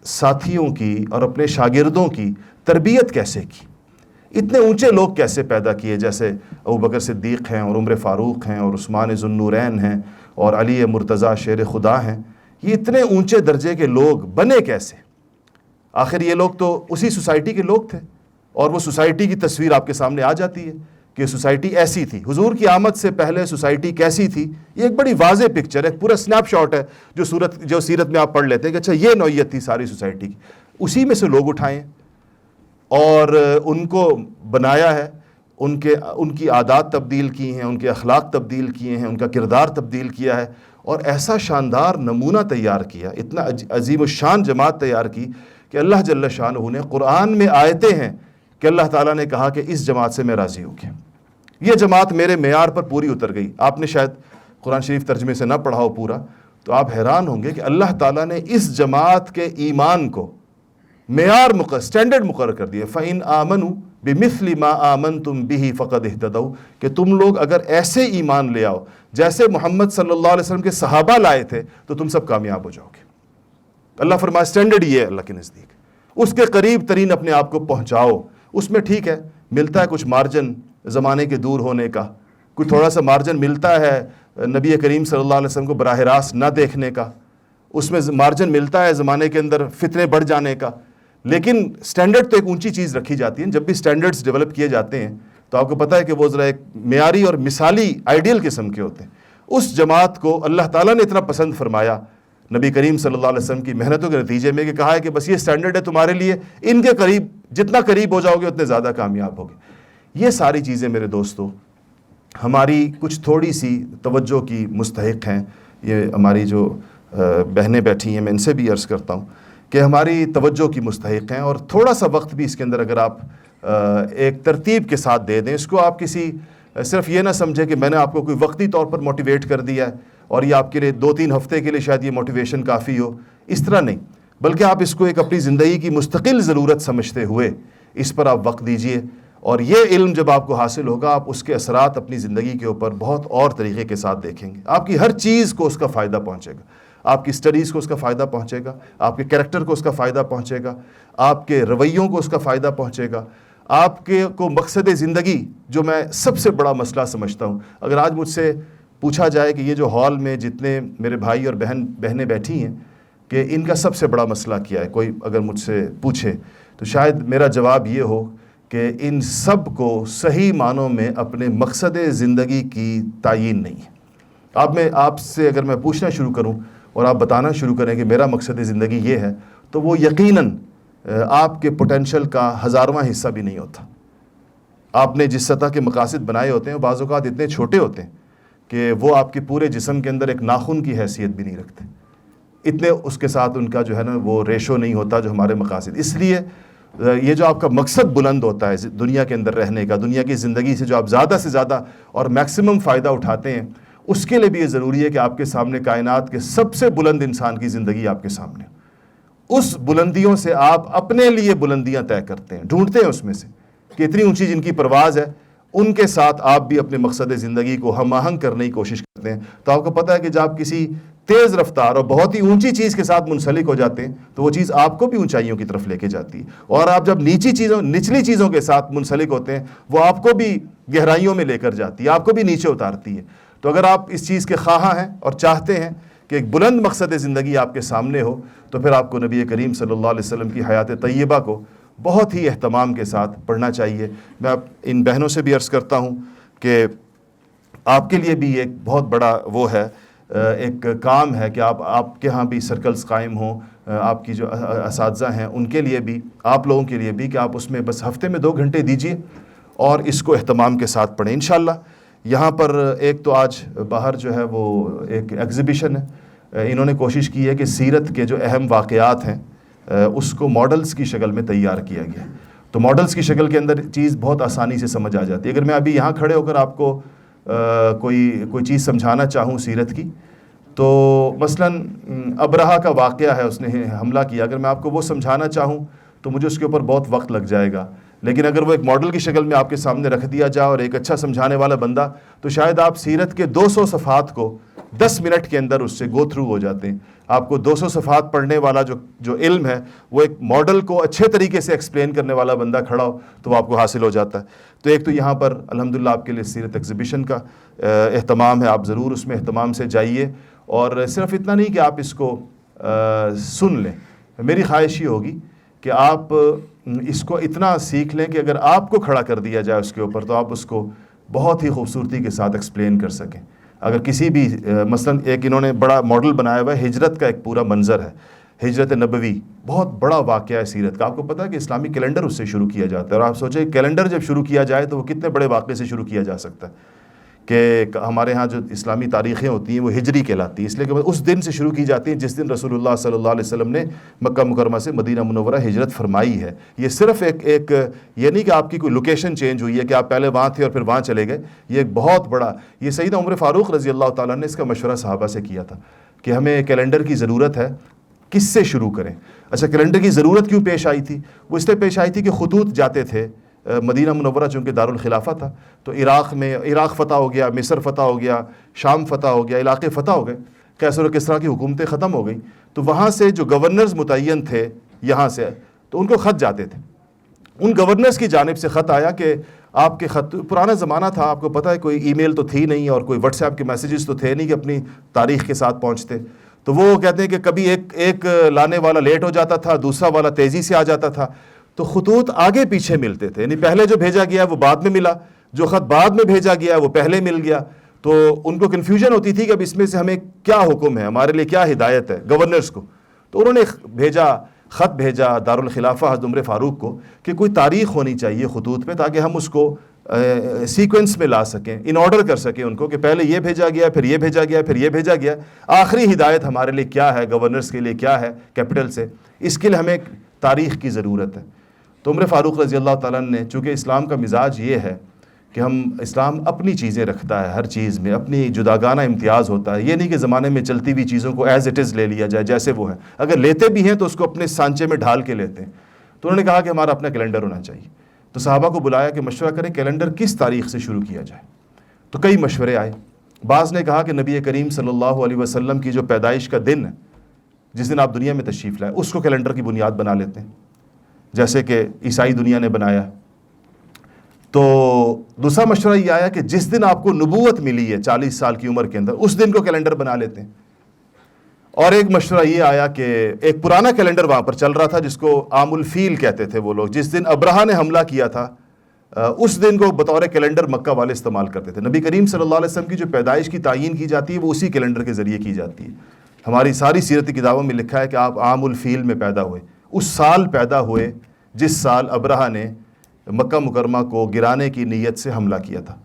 ساتھیوں کی اور اپنے شاگردوں کی تربیت کیسے کی، اتنے اونچے لوگ کیسے پیدا کیے، جیسے ابوبکر صدیق ہیں اور عمر فاروق ہیں اور عثمان ذو النورین ہیں اور علی مرتضیٰ شیر خدا ہیں، یہ اتنے اونچے درجے کے لوگ بنے کیسے؟ آخر یہ لوگ تو اسی سوسائٹی کے لوگ تھے، اور وہ سوسائٹی کی تصویر آپ کے سامنے آ جاتی ہے کہ سوسائٹی ایسی تھی، حضور کی آمد سے پہلے سوسائٹی کیسی تھی، یہ ایک بڑی واضح پکچر ہے، پورا سنیپ شاٹ ہے جو سیرت میں آپ پڑھ لیتے ہیں کہ اچھا یہ نوعیت تھی ساری سوسائٹی کی، اسی میں سے لوگ اٹھائے اور ان کو بنایا ہے، ان کی عادات تبدیل کی ہیں، ان کے اخلاق تبدیل کیے ہیں، ان کا کردار تبدیل کیا ہے، اور ایسا شاندار نمونہ تیار کیا، اتنا عظیم الشان جماعت تیار کی کہ اللہ جل شانہ نے قرآن میں آیتیں ہیں کہ اللہ تعالیٰ نے کہا کہ اس جماعت سے میں راضی ہو گیا، یہ جماعت میرے معیار پر پوری اتر گئی۔ آپ نے شاید قرآن شریف ترجمے سے نہ پڑھا ہو پورا، تو آپ حیران ہوں گے کہ اللہ تعالیٰ نے اس جماعت کے ایمان کو معیار اسٹینڈرڈ مقرر کر دیا، فَإِنْ آمَنُوا بِمِثْلِ مَا آمَنْتُمْ بِهِ فَقَدْ اهْتَدَوْا، کہ تم لوگ اگر ایسے ایمان لے آؤ جیسے محمد صلی اللہ علیہ وسلم کے صحابہ لائے تھے تو تم سب کامیاب ہو جاؤ گے۔ اللہ فرمایا اسٹینڈرڈ یہ ہے اللہ کے نزدیک، اس کے قریب ترین اپنے آپ کو پہنچاؤ، اس میں ٹھیک ہے ملتا ہے کچھ مارجن زمانے کے دور ہونے کا، کوئی تھوڑا سا مارجن ملتا ہے نبی کریم صلی اللہ علیہ وسلم کو براہ راست نہ دیکھنے کا، اس میں مارجن ملتا ہے زمانے کے اندر فتنے بڑھ جانے کا، لیکن سٹینڈرڈ تو ایک اونچی چیز رکھی جاتی ہے۔ جب بھی سٹینڈرڈز ڈیولپ کیے جاتے ہیں تو آپ کو پتہ ہے کہ وہ ذرا ایک معیاری اور مثالی آئیڈیل قسم کے ہوتے ہیں۔ اس جماعت کو اللہ تعالیٰ نے اتنا پسند فرمایا نبی کریم صلی اللہ علیہ وسلم کی محنتوں کے نتیجے میں کہ کہا ہے کہ بس یہ سٹینڈرڈ ہے تمہارے لیے، ان کے قریب جتنا قریب ہو جاؤ گے اتنے زیادہ کامیاب ہوگے۔ یہ ساری چیزیں میرے دوستو ہماری کچھ تھوڑی سی توجہ کی مستحق ہیں۔ یہ ہماری جو بہنیں بیٹھی ہیں میں ان سے بھی عرض کرتا ہوں کہ ہماری توجہ کی مستحق ہیں، اور تھوڑا سا وقت بھی اس کے اندر اگر آپ ایک ترتیب کے ساتھ دے دیں، اس کو آپ کسی صرف یہ نہ سمجھیں کہ میں نے آپ کو کوئی وقتی طور پر موٹیویٹ کر دیا ہے اور یہ آپ کے لیے 2-3 ہفتے کے لیے شاید یہ موٹیویشن کافی ہو، اس طرح نہیں، بلکہ آپ اس کو ایک اپنی زندگی کی مستقل ضرورت سمجھتے ہوئے اس پر آپ وقت دیجئے، اور یہ علم جب آپ کو حاصل ہوگا آپ اس کے اثرات اپنی زندگی کے اوپر بہت اور طریقے کے ساتھ دیکھیں گے۔ آپ کی ہر چیز کو اس کا فائدہ پہنچے گا، آپ کی سٹڈیز کو اس کا فائدہ پہنچے گا، آپ کے کریکٹر کو اس کا فائدہ پہنچے گا، آپ کے رویوں کو اس کا فائدہ پہنچے گا، آپ کے کو مقصد زندگی جو میں سب سے بڑا مسئلہ سمجھتا ہوں۔ اگر آج مجھ سے پوچھا جائے کہ یہ جو ہال میں جتنے میرے بھائی اور بہنیں بیٹھی ہیں کہ ان کا سب سے بڑا مسئلہ کیا ہے، کوئی اگر مجھ سے پوچھے تو شاید میرا جواب یہ ہو کہ ان سب کو صحیح معنوں میں اپنے مقصد زندگی کی تعیین نہیں ہے۔ آپ سے اگر میں پوچھنا شروع کروں اور آپ بتانا شروع کریں کہ میرا مقصد زندگی یہ ہے، تو وہ یقیناً آپ کے پوٹینشل کا 1000واں حصہ بھی نہیں ہوتا۔ آپ نے جس سطح کے مقاصد بنائے ہوتے ہیں بعض اوقات اتنے چھوٹے ہوتے ہیں کہ وہ آپ کے پورے جسم کے اندر ایک ناخن کی حیثیت بھی نہیں رکھتے، اتنے اس کے ساتھ ان کا جو ہے نا وہ ریشو نہیں ہوتا جو ہمارے مقاصد۔ اس لیے یہ جو آپ کا مقصد بلند ہوتا ہے دنیا کے اندر رہنے کا، دنیا کی زندگی سے جو آپ زیادہ سے زیادہ اور میکسیمم فائدہ اٹھاتے ہیں، اس کے لیے بھی یہ ضروری ہے کہ آپ کے سامنے کائنات کے سب سے بلند انسان کی زندگی آپ کے سامنے، اس بلندیوں سے آپ اپنے لیے بلندیاں طے کرتے ہیں، ڈھونڈتے ہیں اس میں سے کہ اتنی اونچی جن کی پرواز ہے ان کے ساتھ آپ بھی اپنے مقصد زندگی کو ہم آہنگ کرنے کی کوشش کرتے ہیں۔ تو آپ کو پتہ ہے کہ جب آپ کسی تیز رفتار اور بہت ہی اونچی چیز کے ساتھ منسلک ہو جاتے ہیں تو وہ چیز آپ کو بھی اونچائیوں کی طرف لے کے جاتی ہے، اور آپ جب نچلی چیزوں کے ساتھ منسلک ہوتے ہیں وہ آپ کو بھی گہرائیوں میں لے کر جاتی ہے، آپ کو بھی نیچے اتارتی ہے۔ تو اگر آپ اس چیز کے خواہاں ہیں اور چاہتے ہیں کہ ایک بلند مقصد زندگی آپ کے سامنے ہو، تو پھر آپ کو نبی کریم صلی اللہ علیہ وسلم کی حیات طیبہ کو بہت ہی اہتمام کے ساتھ پڑھنا چاہیے۔ میں ان بہنوں سے بھی عرض کرتا ہوں کہ آپ کے لیے بھی ایک بہت بڑا وہ ہے، ایک کام ہے کہ آپ کے ہاں بھی سرکلز قائم ہوں، آپ کی جو اساتذہ ہیں ان کے لیے بھی، آپ لوگوں کے لیے بھی، کہ آپ اس میں بس ہفتے میں 2 گھنٹے دیجیے اور اس کو اہتمام کے ساتھ پڑھیں انشاءاللہ۔ یہاں پر ایک تو آج باہر جو ہے وہ ایک ایگزیبیشن ہے، انہوں نے کوشش کی ہے کہ سیرت کے جو اہم واقعات ہیں اس کو ماڈلز کی شکل میں تیار کیا گیا، تو ماڈلز کی شکل کے اندر چیز بہت آسانی سے سمجھ آ جاتی ہے۔ اگر میں ابھی یہاں کھڑے ہو کر آپ کو کوئی چیز سمجھانا چاہوں سیرت کی، تو مثلا ابرہہ کا واقعہ ہے، اس نے حملہ کیا، اگر میں آپ کو وہ سمجھانا چاہوں تو مجھے اس کے اوپر بہت وقت لگ جائے گا، لیکن اگر وہ ایک ماڈل کی شکل میں آپ کے سامنے رکھ دیا جائے اور ایک اچھا سمجھانے والا بندہ، تو شاید آپ سیرت کے 200 صفحات کو 10 منٹ کے اندر اس سے گو تھرو ہو جاتے ہیں۔ آپ کو 200 صفحات پڑھنے والا جو علم ہے وہ ایک ماڈل کو اچھے طریقے سے ایکسپلین کرنے والا بندہ کھڑا ہو تو وہ آپ کو حاصل ہو جاتا ہے۔ تو ایک تو یہاں پر الحمدللہ آپ کے لیے سیرت ایگزیبیشن کا اہتمام ہے، آپ ضرور اس میں اہتمام سے جائیے، اور صرف اتنا نہیں کہ آپ اس کو سن لیں، میری خواہش یہ ہوگی کہ آپ اس کو اتنا سیکھ لیں کہ اگر آپ کو کھڑا کر دیا جائے اس کے اوپر تو آپ اس کو بہت ہی خوبصورتی کے ساتھ ایکسپلین کر سکیں. اگر کسی بھی مثلاً ایک انہوں نے بڑا ماڈل بنایا ہوا ہے، ہجرت کا ایک پورا منظر ہے، ہجرت نبوی، بہت بڑا واقعہ ہے سیرت کا. آپ کو پتہ ہے کہ اسلامی کیلنڈر اس سے شروع کیا جاتا ہے، اور آپ سوچیں کیلنڈر جب شروع کیا جائے تو وہ کتنے بڑے واقعے سے شروع کیا جا سکتا ہے. کہ ہمارے ہاں جو اسلامی تاریخیں ہوتی ہیں وہ ہجری کہلاتی ہیں، اس لیے کہ اس دن سے شروع کی جاتی ہیں جس دن رسول اللہ صلی اللہ علیہ وسلم نے مکہ مکرمہ سے مدینہ منورہ ہجرت فرمائی ہے. یہ صرف ایک یہ نہیں کہ آپ کی کوئی لوکیشن چینج ہوئی ہے کہ آپ پہلے وہاں تھے اور پھر وہاں چلے گئے. یہ ایک بہت بڑا، یہ سیدنا عمر فاروق رضی اللہ تعالیٰ نے اس کا مشورہ صحابہ سے کیا تھا کہ ہمیں کیلنڈر کی ضرورت ہے، کس سے شروع کریں. اچھا، کیلنڈر کی ضرورت کیوں پیش آئی تھی؟ وہ اس لیے پیش آئی تھی کہ خطوط جاتے تھے مدینہ منورہ چونکہ دارالخلافہ تھا، تو عراق فتح ہو گیا، مصر فتح ہو گیا، شام فتح ہو گیا، علاقے فتح ہو گئے، قیصر و کسریٰ کی حکومتیں ختم ہو گئیں. تو وہاں سے جو گورنرز متعین تھے یہاں سے، تو ان کو خط جاتے تھے. ان گورنرز کی جانب سے خط آیا کہ آپ کے خط، پرانا زمانہ تھا، آپ کو پتہ ہے کوئی ای میل تو تھی نہیں اور کوئی واٹس ایپ کے میسیجز تو تھے نہیں کہ اپنی تاریخ کے ساتھ پہنچتے. تو وہ کہتے ہیں کہ کبھی ایک لانے والا لیٹ ہو جاتا تھا، دوسرا والا تیزی سے آ جاتا تھا. تو خطوط آگے پیچھے ملتے تھے، یعنی پہلے جو بھیجا گیا وہ بعد میں ملا، جو خط بعد میں بھیجا گیا وہ پہلے مل گیا. تو ان کو کنفیوژن ہوتی تھی کہ اب اس میں سے ہمیں کیا حکم ہے، ہمارے لیے کیا ہدایت ہے گورنرز کو. تو انہوں نے خط بھیجا دارالخلافہ حضرت عمر فاروق کو کہ کوئی تاریخ ہونی چاہیے خطوط پہ تاکہ ہم اس کو سیکوینس میں لا سکیں، ان آرڈر کر سکیں ان کو کہ پہلے یہ بھیجا گیا، پھر یہ بھیجا گیا، پھر یہ بھیجا گیا، آخری ہدایت ہمارے لیے کیا ہے، گورنرز کے لیے کیا ہے کیپٹل سے. اس کے لیے ہمیں تاریخ کی ضرورت ہے. تو عمر فاروق رضی اللہ تعالیٰ نے، چونکہ اسلام کا مزاج یہ ہے کہ اسلام اپنی چیزیں رکھتا ہے، ہر چیز میں اپنی جداگانہ امتیاز ہوتا ہے. یہ نہیں کہ زمانے میں چلتی ہوئی چیزوں کو ایز اٹ از لے لیا جائے جیسے وہ ہے، اگر لیتے بھی ہیں تو اس کو اپنے سانچے میں ڈھال کے لیتے ہیں. تو انہوں نے کہا کہ ہمارا اپنا کیلنڈر ہونا چاہیے. تو صحابہ کو بلایا کہ مشورہ کریں کیلنڈر کس تاریخ سے شروع کیا جائے. تو کئی مشورے آئے. بعض نے کہا کہ نبی کریم صلی اللہ علیہ وسلم کی جو پیدائش کا دن ہے، جس دن آپ دنیا میں تشریف لائے، اس کو کیلنڈر کی بنیاد بنا لیتے ہیں، جیسے کہ عیسائی دنیا نے بنایا. تو دوسرا مشورہ یہ آیا کہ جس دن آپ کو نبوت ملی ہے 40 سال کی عمر کے اندر، اس دن کو کیلنڈر بنا لیتے ہیں. اور ایک مشورہ یہ آیا کہ ایک پرانا کیلنڈر وہاں پر چل رہا تھا جس کو عام الفیل کہتے تھے وہ لوگ، جس دن ابرہہ نے حملہ کیا تھا اس دن کو بطور کیلنڈر مکہ والے استعمال کرتے تھے. نبی کریم صلی اللہ علیہ وسلم کی جو پیدائش کی تعیین کی جاتی ہے وہ اسی کیلنڈر کے ذریعے کی جاتی ہے. ہماری ساری سیرتی کتابوں میں لکھا ہے کہ آپ عام الفیل میں پیدا ہوئے، اس سال پیدا ہوئے جس سال ابرہہ نے مکہ مکرمہ کو گرانے کی نیت سے حملہ کیا تھا،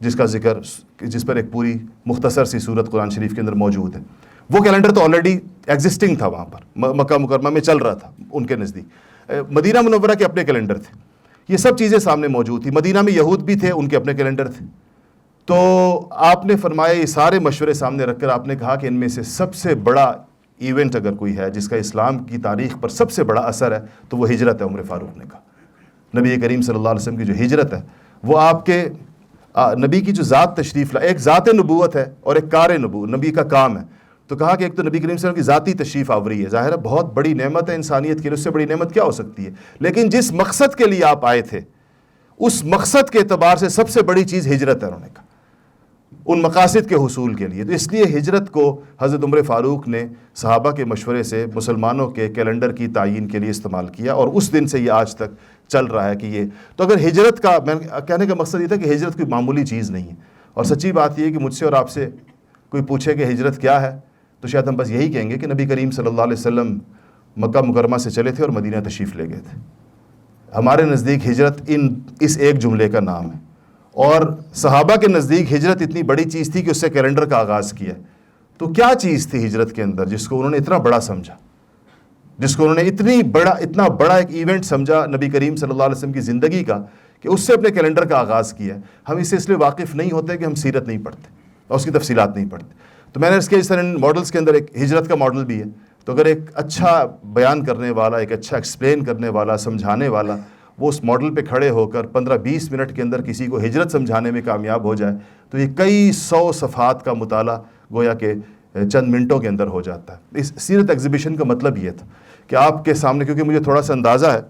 جس کا ذکر، جس پر ایک پوری مختصر سی صورت قرآن شریف کے اندر موجود ہے. وہ کیلنڈر تو آلریڈی ایگزسٹنگ تھا وہاں پر، مکہ مکرمہ میں چل رہا تھا ان کے نزدیک. مدینہ منورہ کے اپنے کیلنڈر تھے، یہ سب چیزیں سامنے موجود تھیں. مدینہ میں یہود بھی تھے، ان کے اپنے کیلنڈر تھے. تو آپ نے فرمایا، یہ سارے مشورے سامنے رکھ کر آپ نے کہا کہ ان میں سے سب سے بڑا ایونٹ اگر کوئی ہے جس کا اسلام کی تاریخ پر سب سے بڑا اثر ہے تو وہ ہجرت ہے. عمر فاروق نے کہا نبی کریم صلی اللہ علیہ وسلم کی جو ہجرت ہے وہ آپ کے نبی کی جو ذات تشریف ایک ذات نبوت ہے اور ایک کار نبوت، نبی کا کام ہے. تو کہا کہ ایک تو نبی کریم صلی اللہ علیہ وسلم کی ذاتی تشریف آوری ہے، ظاہر ہے بہت بڑی نعمت ہے انسانیت کے لیے، اس سے بڑی نعمت کیا ہو سکتی ہے. لیکن جس مقصد کے لیے آپ آئے تھے اس مقصد کے اعتبار سے سب سے بڑی چیز ہجرت ہے، انہوں نے کہا، ان مقاصد کے حصول کے لیے. تو اس لیے ہجرت کو حضرت عمر فاروق نے صحابہ کے مشورے سے مسلمانوں کے کیلنڈر کی تعیین کے لیے استعمال کیا، اور اس دن سے یہ آج تک چل رہا ہے کہ یہ. تو اگر ہجرت کا، میں کہنے کا مقصد یہ تھا کہ ہجرت کوئی معمولی چیز نہیں ہے. اور سچی بات یہ ہے کہ مجھ سے اور آپ سے کوئی پوچھے کہ ہجرت کیا ہے تو شاید ہم بس یہی کہیں گے کہ نبی کریم صلی اللہ علیہ وسلم مکہ مکرمہ سے چلے تھے اور مدینہ تشریف لے گئے تھے. ہمارے نزدیک ہجرت اس ایک جملے کا نام ہے، اور صحابہ کے نزدیک ہجرت اتنی بڑی چیز تھی کہ اس سے کیلنڈر کا آغاز کیا. تو کیا چیز تھی ہجرت کے اندر جس کو انہوں نے اتنا بڑا سمجھا، جس کو انہوں نے اتنا بڑا ایک ایونٹ سمجھا نبی کریم صلی اللہ علیہ وسلم کی زندگی کا کہ اس سے اپنے کیلنڈر کا آغاز کیا. ہم اس سے اس لیے واقف نہیں ہوتے کہ ہم سیرت نہیں پڑھتے اور اس کی تفصیلات نہیں پڑھتے. تو میں نے اس کے اس طرح ماڈلز کے اندر ایک ہجرت کا ماڈل بھی ہے. تو اگر ایک اچھا بیان کرنے والا، ایک اچھا ایکسپلین کرنے والا، سمجھانے والا، وہ اس ماڈل پہ کھڑے ہو کر 15-20 منٹ کے اندر کسی کو ہجرت سمجھانے میں کامیاب ہو جائے تو یہ کئی 100 صفحات کا مطالعہ گویا کہ چند منٹوں کے اندر ہو جاتا ہے. اس سیرت ایگزیبیشن کا مطلب یہ تھا کہ آپ کے سامنے، کیونکہ مجھے تھوڑا سا اندازہ ہے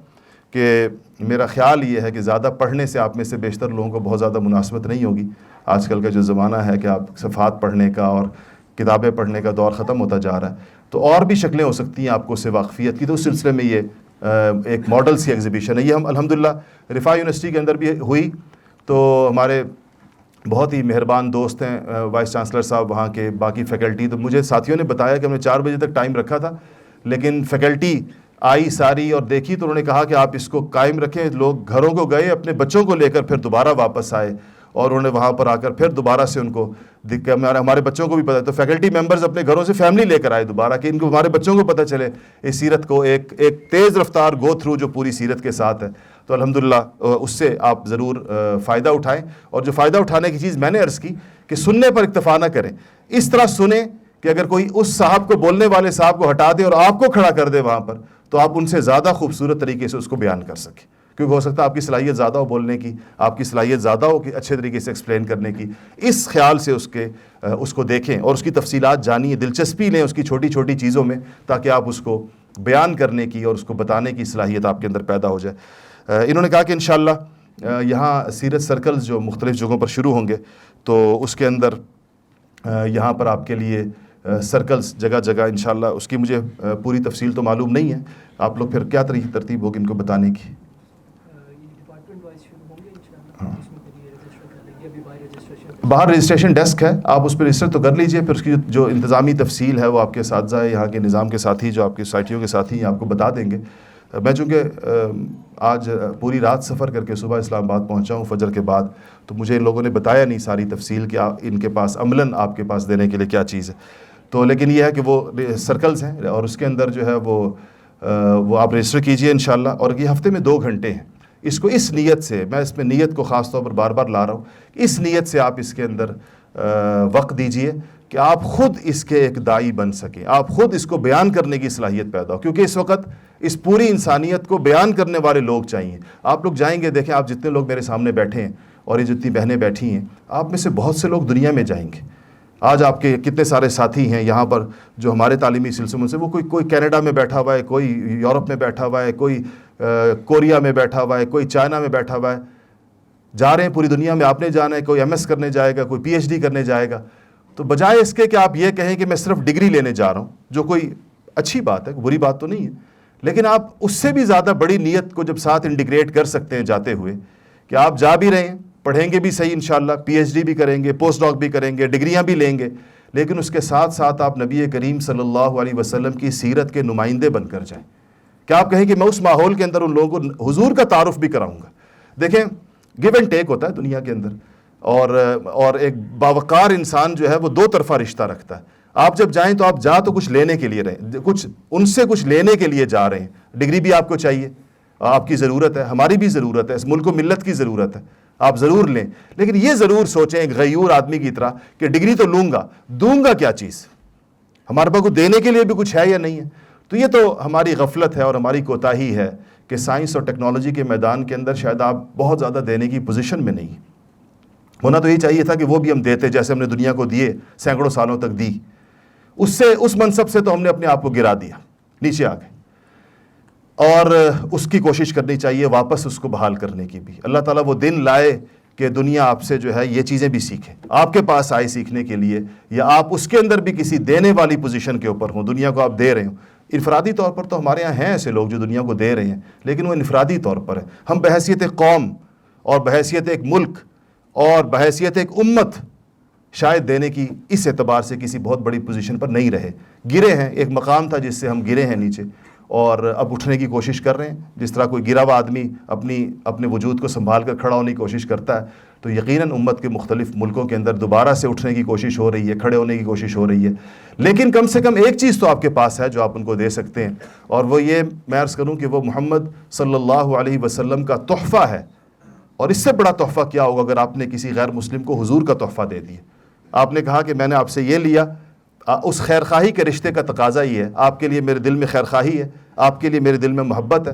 کہ میرا خیال یہ ہے کہ زیادہ پڑھنے سے آپ میں سے بیشتر لوگوں کو بہت زیادہ مناسبت نہیں ہوگی. آج کل کا جو زمانہ ہے کہ آپ صفحات پڑھنے کا اور کتابیں پڑھنے کا دور ختم ہوتا جا رہا ہے، تو اور بھی شکلیں ہو سکتی ہیں آپ کو اس سے واقفیت کی. تو اس سلسلے میں یہ ایک ماڈل سی ایگزیبیشن ہے. یہ ہم الحمدللہ رفاع یونیورسٹی کے اندر بھی ہوئی. تو ہمارے بہت ہی مہربان دوست ہیں وائس چانسلر صاحب وہاں کے، باقی فیکلٹی. تو مجھے ساتھیوں نے بتایا کہ ہم نے 4 بجے تک ٹائم رکھا تھا، لیکن فیکلٹی آئی ساری اور دیکھی تو انہوں نے کہا کہ آپ اس کو قائم رکھیں. لوگ گھروں کو گئے، اپنے بچوں کو لے کر پھر دوبارہ واپس آئے، اور انہوں نے وہاں پر آ کر پھر دوبارہ سے ان کو ہمارے بچوں کو بھی پتہ ہے، تو فیکلٹی ممبرز اپنے گھروں سے فیملی لے کر آئے دوبارہ کہ ان کو ہمارے بچوں کو پتہ چلے اس سیرت کو، ایک تیز رفتار گو تھرو جو پوری سیرت کے ساتھ ہے. تو الحمدللہ اس سے آپ ضرور فائدہ اٹھائیں. اور جو فائدہ اٹھانے کی چیز میں نے عرض کی کہ سننے پر اکتفا نہ کریں، اس طرح سنیں کہ اگر کوئی اس صاحب کو، بولنے والے صاحب کو ہٹا دے اور آپ کو کھڑا کر دے وہاں پر، تو آپ ان سے زیادہ خوبصورت طریقے سے اس کو بیان کر سکیں. کیونکہ ہو سکتا ہے آپ کی صلاحیت زیادہ ہو بولنے کی، آپ کی صلاحیت زیادہ ہو کہ اچھے طریقے سے ایکسپلین کرنے کی. اس خیال سے اس کو دیکھیں اور اس کی تفصیلات جانیے، دلچسپی لیں اس کی چھوٹی چھوٹی چیزوں میں، تاکہ آپ اس کو بیان کرنے کی اور اس کو بتانے کی صلاحیت آپ کے اندر پیدا ہو جائے. انہوں نے کہا کہ انشاءاللہ یہاں سیرت سرکلز جو مختلف جگہوں پر شروع ہوں گے، تو اس کے اندر یہاں پر آپ کے لیے سرکلز جگہ جگہ انشاءاللہ، اس کی مجھے پوری تفصیل تو معلوم نہیں ہے. آپ لوگ پھر کیا ترتیب ہوگی ان کو بتانے کی؟ باہر رجسٹریشن ڈیسک ہے، آپ اس پہ رجسٹر تو کر لیجئے، پھر اس کی جو انتظامی تفصیل ہے وہ آپ کے اساتذہ یہاں کے نظام کے ساتھی جو آپ کی سوسائٹیوں کے ساتھی ہیں آپ کو بتا دیں گے. میں چونکہ آج پوری رات سفر کر کے صبح اسلام آباد پہنچا ہوں فجر کے بعد، تو مجھے ان لوگوں نے بتایا نہیں ساری تفصیل کہ ان کے پاس عملاً آپ کے پاس دینے کے لیے کیا چیز ہے. تو لیکن یہ ہے کہ وہ سرکلز ہیں اور اس کے اندر جو ہے وہ آپ رجسٹر کیجئے انشاءاللہ. اور یہ ہفتے میں 2 گھنٹے ہیں. اس کو اس نیت سے، میں اس میں نیت کو خاص طور پر بار بار لا رہا ہوں، اس نیت سے آپ اس کے اندر وقت دیجئے کہ آپ خود اس کے ایک داعی بن سکیں، آپ خود اس کو بیان کرنے کی صلاحیت پیدا ہو. کیونکہ اس وقت اس پوری انسانیت کو بیان کرنے والے لوگ چاہیے. آپ لوگ جائیں گے، دیکھیں آپ جتنے لوگ میرے سامنے بیٹھے ہیں اور یہ جتنی بہنیں بیٹھی ہیں، آپ میں سے بہت سے لوگ دنیا میں جائیں گے. آج آپ کے کتنے سارے ساتھی ہیں یہاں پر جو ہمارے تعلیمی سلسلوں سے، وہ کوئی کینیڈا میں بیٹھا ہوا ہے، کوئی یورپ میں بیٹھا ہوا ہے، کوئی کوریا میں بیٹھا ہوا ہے، کوئی چائنا میں بیٹھا ہوا ہے. جا رہے ہیں پوری دنیا میں. آپ نے جانا ہے، کوئی ایم ایس کرنے جائے گا، کوئی پی ایچ ڈی کرنے جائے گا. تو بجائے اس کے کہ آپ یہ کہیں کہ میں صرف ڈگری لینے جا رہا ہوں، جو کوئی اچھی بات ہے، بری بات تو نہیں ہے، لیکن آپ اس سے بھی زیادہ بڑی نیت کو جب ساتھ انٹیگریٹ کر سکتے ہیں جاتے ہوئے، کہ آپ جا بھی رہے ہیں، پڑھیں گے بھی صحیح انشاءاللہ، پی ایچ ڈی بھی کریں گے، پوسٹ ڈاک بھی کریں گے، ڈگریاں بھی لیں گے، لیکن اس کے ساتھ ساتھ آپ نبی کریم صلی اللہ علیہ وسلم کی سیرت کے نمائندے بن کر جائیں. کہ آپ کہیں کہ میں اس ماحول کے اندر ان لوگوں کو حضور کا تعارف بھی کراؤں گا. دیکھیں گیو اینڈ ٹیک ہوتا ہے دنیا کے اندر، اور ایک باوقار انسان جو ہے وہ 2 طرفہ رشتہ رکھتا ہے. آپ جب جائیں تو آپ تو کچھ لینے کے لیے رہیں، ان سے کچھ لینے کے لیے جا رہے ہیں. ڈگری بھی آپ کو چاہیے، آپ کی ضرورت ہے، ہماری بھی ضرورت ہے، اس ملک و ملت کی ضرورت ہے، آپ ضرور لیں. لیکن یہ ضرور سوچیں ایک غیور آدمی کی طرح کہ ڈگری تو لوں گا، دوں گا کیا چیز؟ ہمارے پاس کو دینے کے لیے بھی کچھ ہے یا نہیں ہے؟ تو یہ تو ہماری غفلت ہے اور ہماری کوتاہی ہے کہ سائنس اور ٹیکنالوجی کے میدان کے اندر شاید آپ بہت زیادہ دینے کی پوزیشن میں نہیں. ہونا تو یہ چاہیے تھا کہ وہ بھی ہم دیتے، جیسے ہم نے دنیا کو دیے، سینکڑوں سالوں تک دی. اس منصب سے تو ہم نے اپنے آپ کو گرا دیا، نیچے آ گئے. اور اس کی کوشش کرنی چاہیے واپس اس کو بحال کرنے کی بھی. اللہ تعالیٰ وہ دن لائے کہ دنیا آپ سے جو ہے یہ چیزیں بھی سیکھیں، آپ کے پاس آئے سیکھنے کے لیے، یا آپ اس کے اندر بھی کسی دینے والی پوزیشن کے اوپر ہوں، دنیا کو آپ دے رہے ہوں. انفرادی طور پر تو ہمارے ہاں ہیں ایسے لوگ جو دنیا کو دے رہے ہیں، لیکن وہ انفرادی طور پر ہے. ہم بحیثیت قوم اور بحیثیت ایک ملک اور بحیثیت ایک امت شاید دینے کی اس اعتبار سے کسی بہت بڑی پوزیشن پر نہیں رہے. گرے ہیں، ایک مقام تھا جس سے ہم گرے ہیں نیچے، اور اب اٹھنے کی کوشش کر رہے ہیں. جس طرح کوئی گرا ہوا آدمی اپنے وجود کو سنبھال کر کھڑا ہونے کی کوشش کرتا ہے، تو یقیناً امت کے مختلف ملکوں کے اندر دوبارہ سے اٹھنے کی کوشش ہو رہی ہے، کھڑے ہونے کی کوشش ہو رہی ہے. لیکن کم سے کم ایک چیز تو آپ کے پاس ہے جو آپ ان کو دے سکتے ہیں، اور وہ یہ میں عرض کروں کہ وہ محمد صلی اللہ علیہ وسلم کا تحفہ ہے. اور اس سے بڑا تحفہ کیا ہوگا اگر آپ نے کسی غیر مسلم کو حضور کا تحفہ دے دیا. آپ نے کہا کہ میں نے آپ سے یہ لیا، اس خیر خواہی کے رشتے کا تقاضا یہ ہے، آپ کے لیے میرے دل میں خیر خواہی ہے، آپ کے لیے میرے دل میں محبت ہے.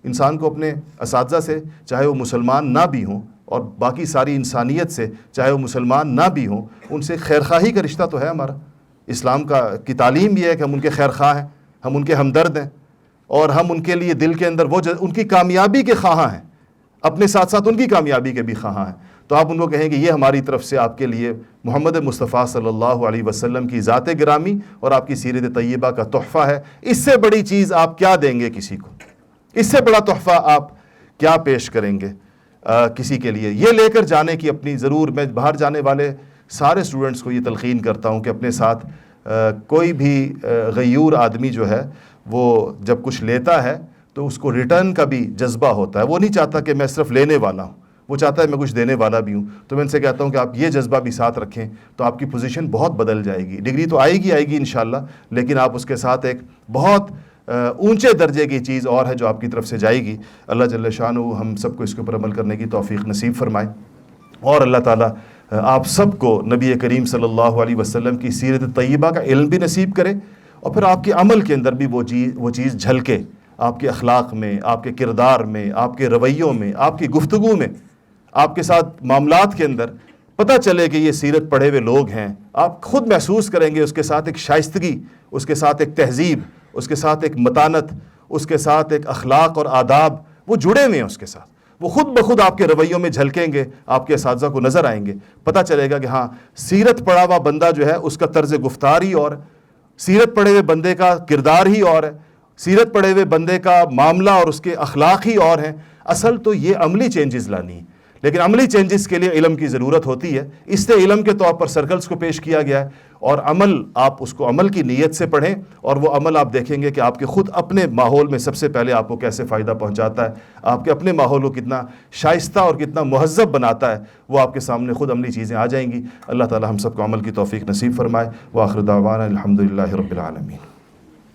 انسان کو اپنے اساتذہ سے، چاہے وہ مسلمان نہ بھی ہوں، اور باقی ساری انسانیت سے، چاہے وہ مسلمان نہ بھی ہوں، ان سے خیر خواہی کا رشتہ تو ہے ہمارا. اسلام کی تعلیم یہ ہے کہ ہم ان کے خیر خواہ ہیں، ہم ان کے ہمدرد ہیں، اور ہم ان کے لیے دل کے اندر ان کی کامیابی کے خواہاں ہیں، اپنے ساتھ ساتھ ان کی کامیابی کے بھی خواہاں ہیں. تو آپ ان کو کہیں کہ یہ ہماری طرف سے آپ کے لیے محمد مصطفیٰ صلی اللہ علیہ وسلم کی ذات گرامی اور آپ کی سیرت طیبہ کا تحفہ ہے. اس سے بڑی چیز آپ کیا دیں گے کسی کو؟ اس سے بڑا تحفہ آپ کیا پیش کریں گے؟ کسی کے لیے یہ لے کر جانے کی اپنی ضرور، میں باہر جانے والے سارے اسٹوڈنٹس کو یہ تلقین کرتا ہوں کہ اپنے ساتھ کوئی بھی غیور آدمی جو ہے وہ جب کچھ لیتا ہے تو اس کو ریٹرن کا بھی جذبہ ہوتا ہے. وہ نہیں چاہتا کہ میں صرف لینے والا ہوں، وہ چاہتا ہے میں کچھ دینے والا بھی ہوں. تو میں ان سے کہتا ہوں کہ آپ یہ جذبہ بھی ساتھ رکھیں تو آپ کی پوزیشن بہت بدل جائے گی. ڈگری تو آئے گی انشاءاللہ، لیکن آپ اس کے ساتھ ایک بہت اونچے درجے کی چیز اور ہے جو آپ کی طرف سے جائے گی. اللہ جل شانہ ہم سب کو اس کے اوپر عمل کرنے کی توفیق نصیب فرمائے، اور اللہ تعالیٰ آپ سب کو نبی کریم صلی اللہ علیہ وسلم کی سیرت طیبہ کا علم بھی نصیب کرے، اور پھر آپ کے عمل کے اندر بھی وہ چیز جھلکے، آپ کے اخلاق میں، آپ کے کردار میں، آپ کے رویوں میں، آپ کی گفتگو میں، آپ کے ساتھ معاملات کے اندر پتہ چلے کہ یہ سیرت پڑھے ہوئے لوگ ہیں. آپ خود محسوس کریں گے اس کے ساتھ ایک شائستگی، اس کے ساتھ ایک تہذیب، اس کے ساتھ ایک متانت، اس کے ساتھ ایک اخلاق اور آداب وہ جڑے ہوئے ہیں اس کے ساتھ. وہ خود بخود آپ کے رویوں میں جھلکیں گے، آپ کے اساتذہ کو نظر آئیں گے. پتہ چلے گا کہ ہاں سیرت پڑھا ہوا بندہ جو ہے اس کا طرز گفتار ہی اور، سیرت پڑھے ہوئے بندے کا کردار ہی اور ہے، سیرت پڑھے ہوئے بندے کا معاملہ اور اس کے اخلاق ہی اور ہیں. اصل تو یہ عملی چینجز لانی ہے، لیکن عملی چینجز کے لیے علم کی ضرورت ہوتی ہے. اس سے علم کے طور پر سرکلز کو پیش کیا گیا ہے، اور عمل آپ اس کو عمل کی نیت سے پڑھیں، اور وہ عمل آپ دیکھیں گے کہ آپ کے خود اپنے ماحول میں سب سے پہلے آپ کو کیسے فائدہ پہنچاتا ہے، آپ کے اپنے ماحول کو کتنا شائستہ اور کتنا مہذب بناتا ہے. وہ آپ کے سامنے خود عملی چیزیں آ جائیں گی. اللہ تعالی ہم سب کو عمل کی توفیق نصیب فرمائے. وآخر دعوانا الحمدللہ رب العالمین.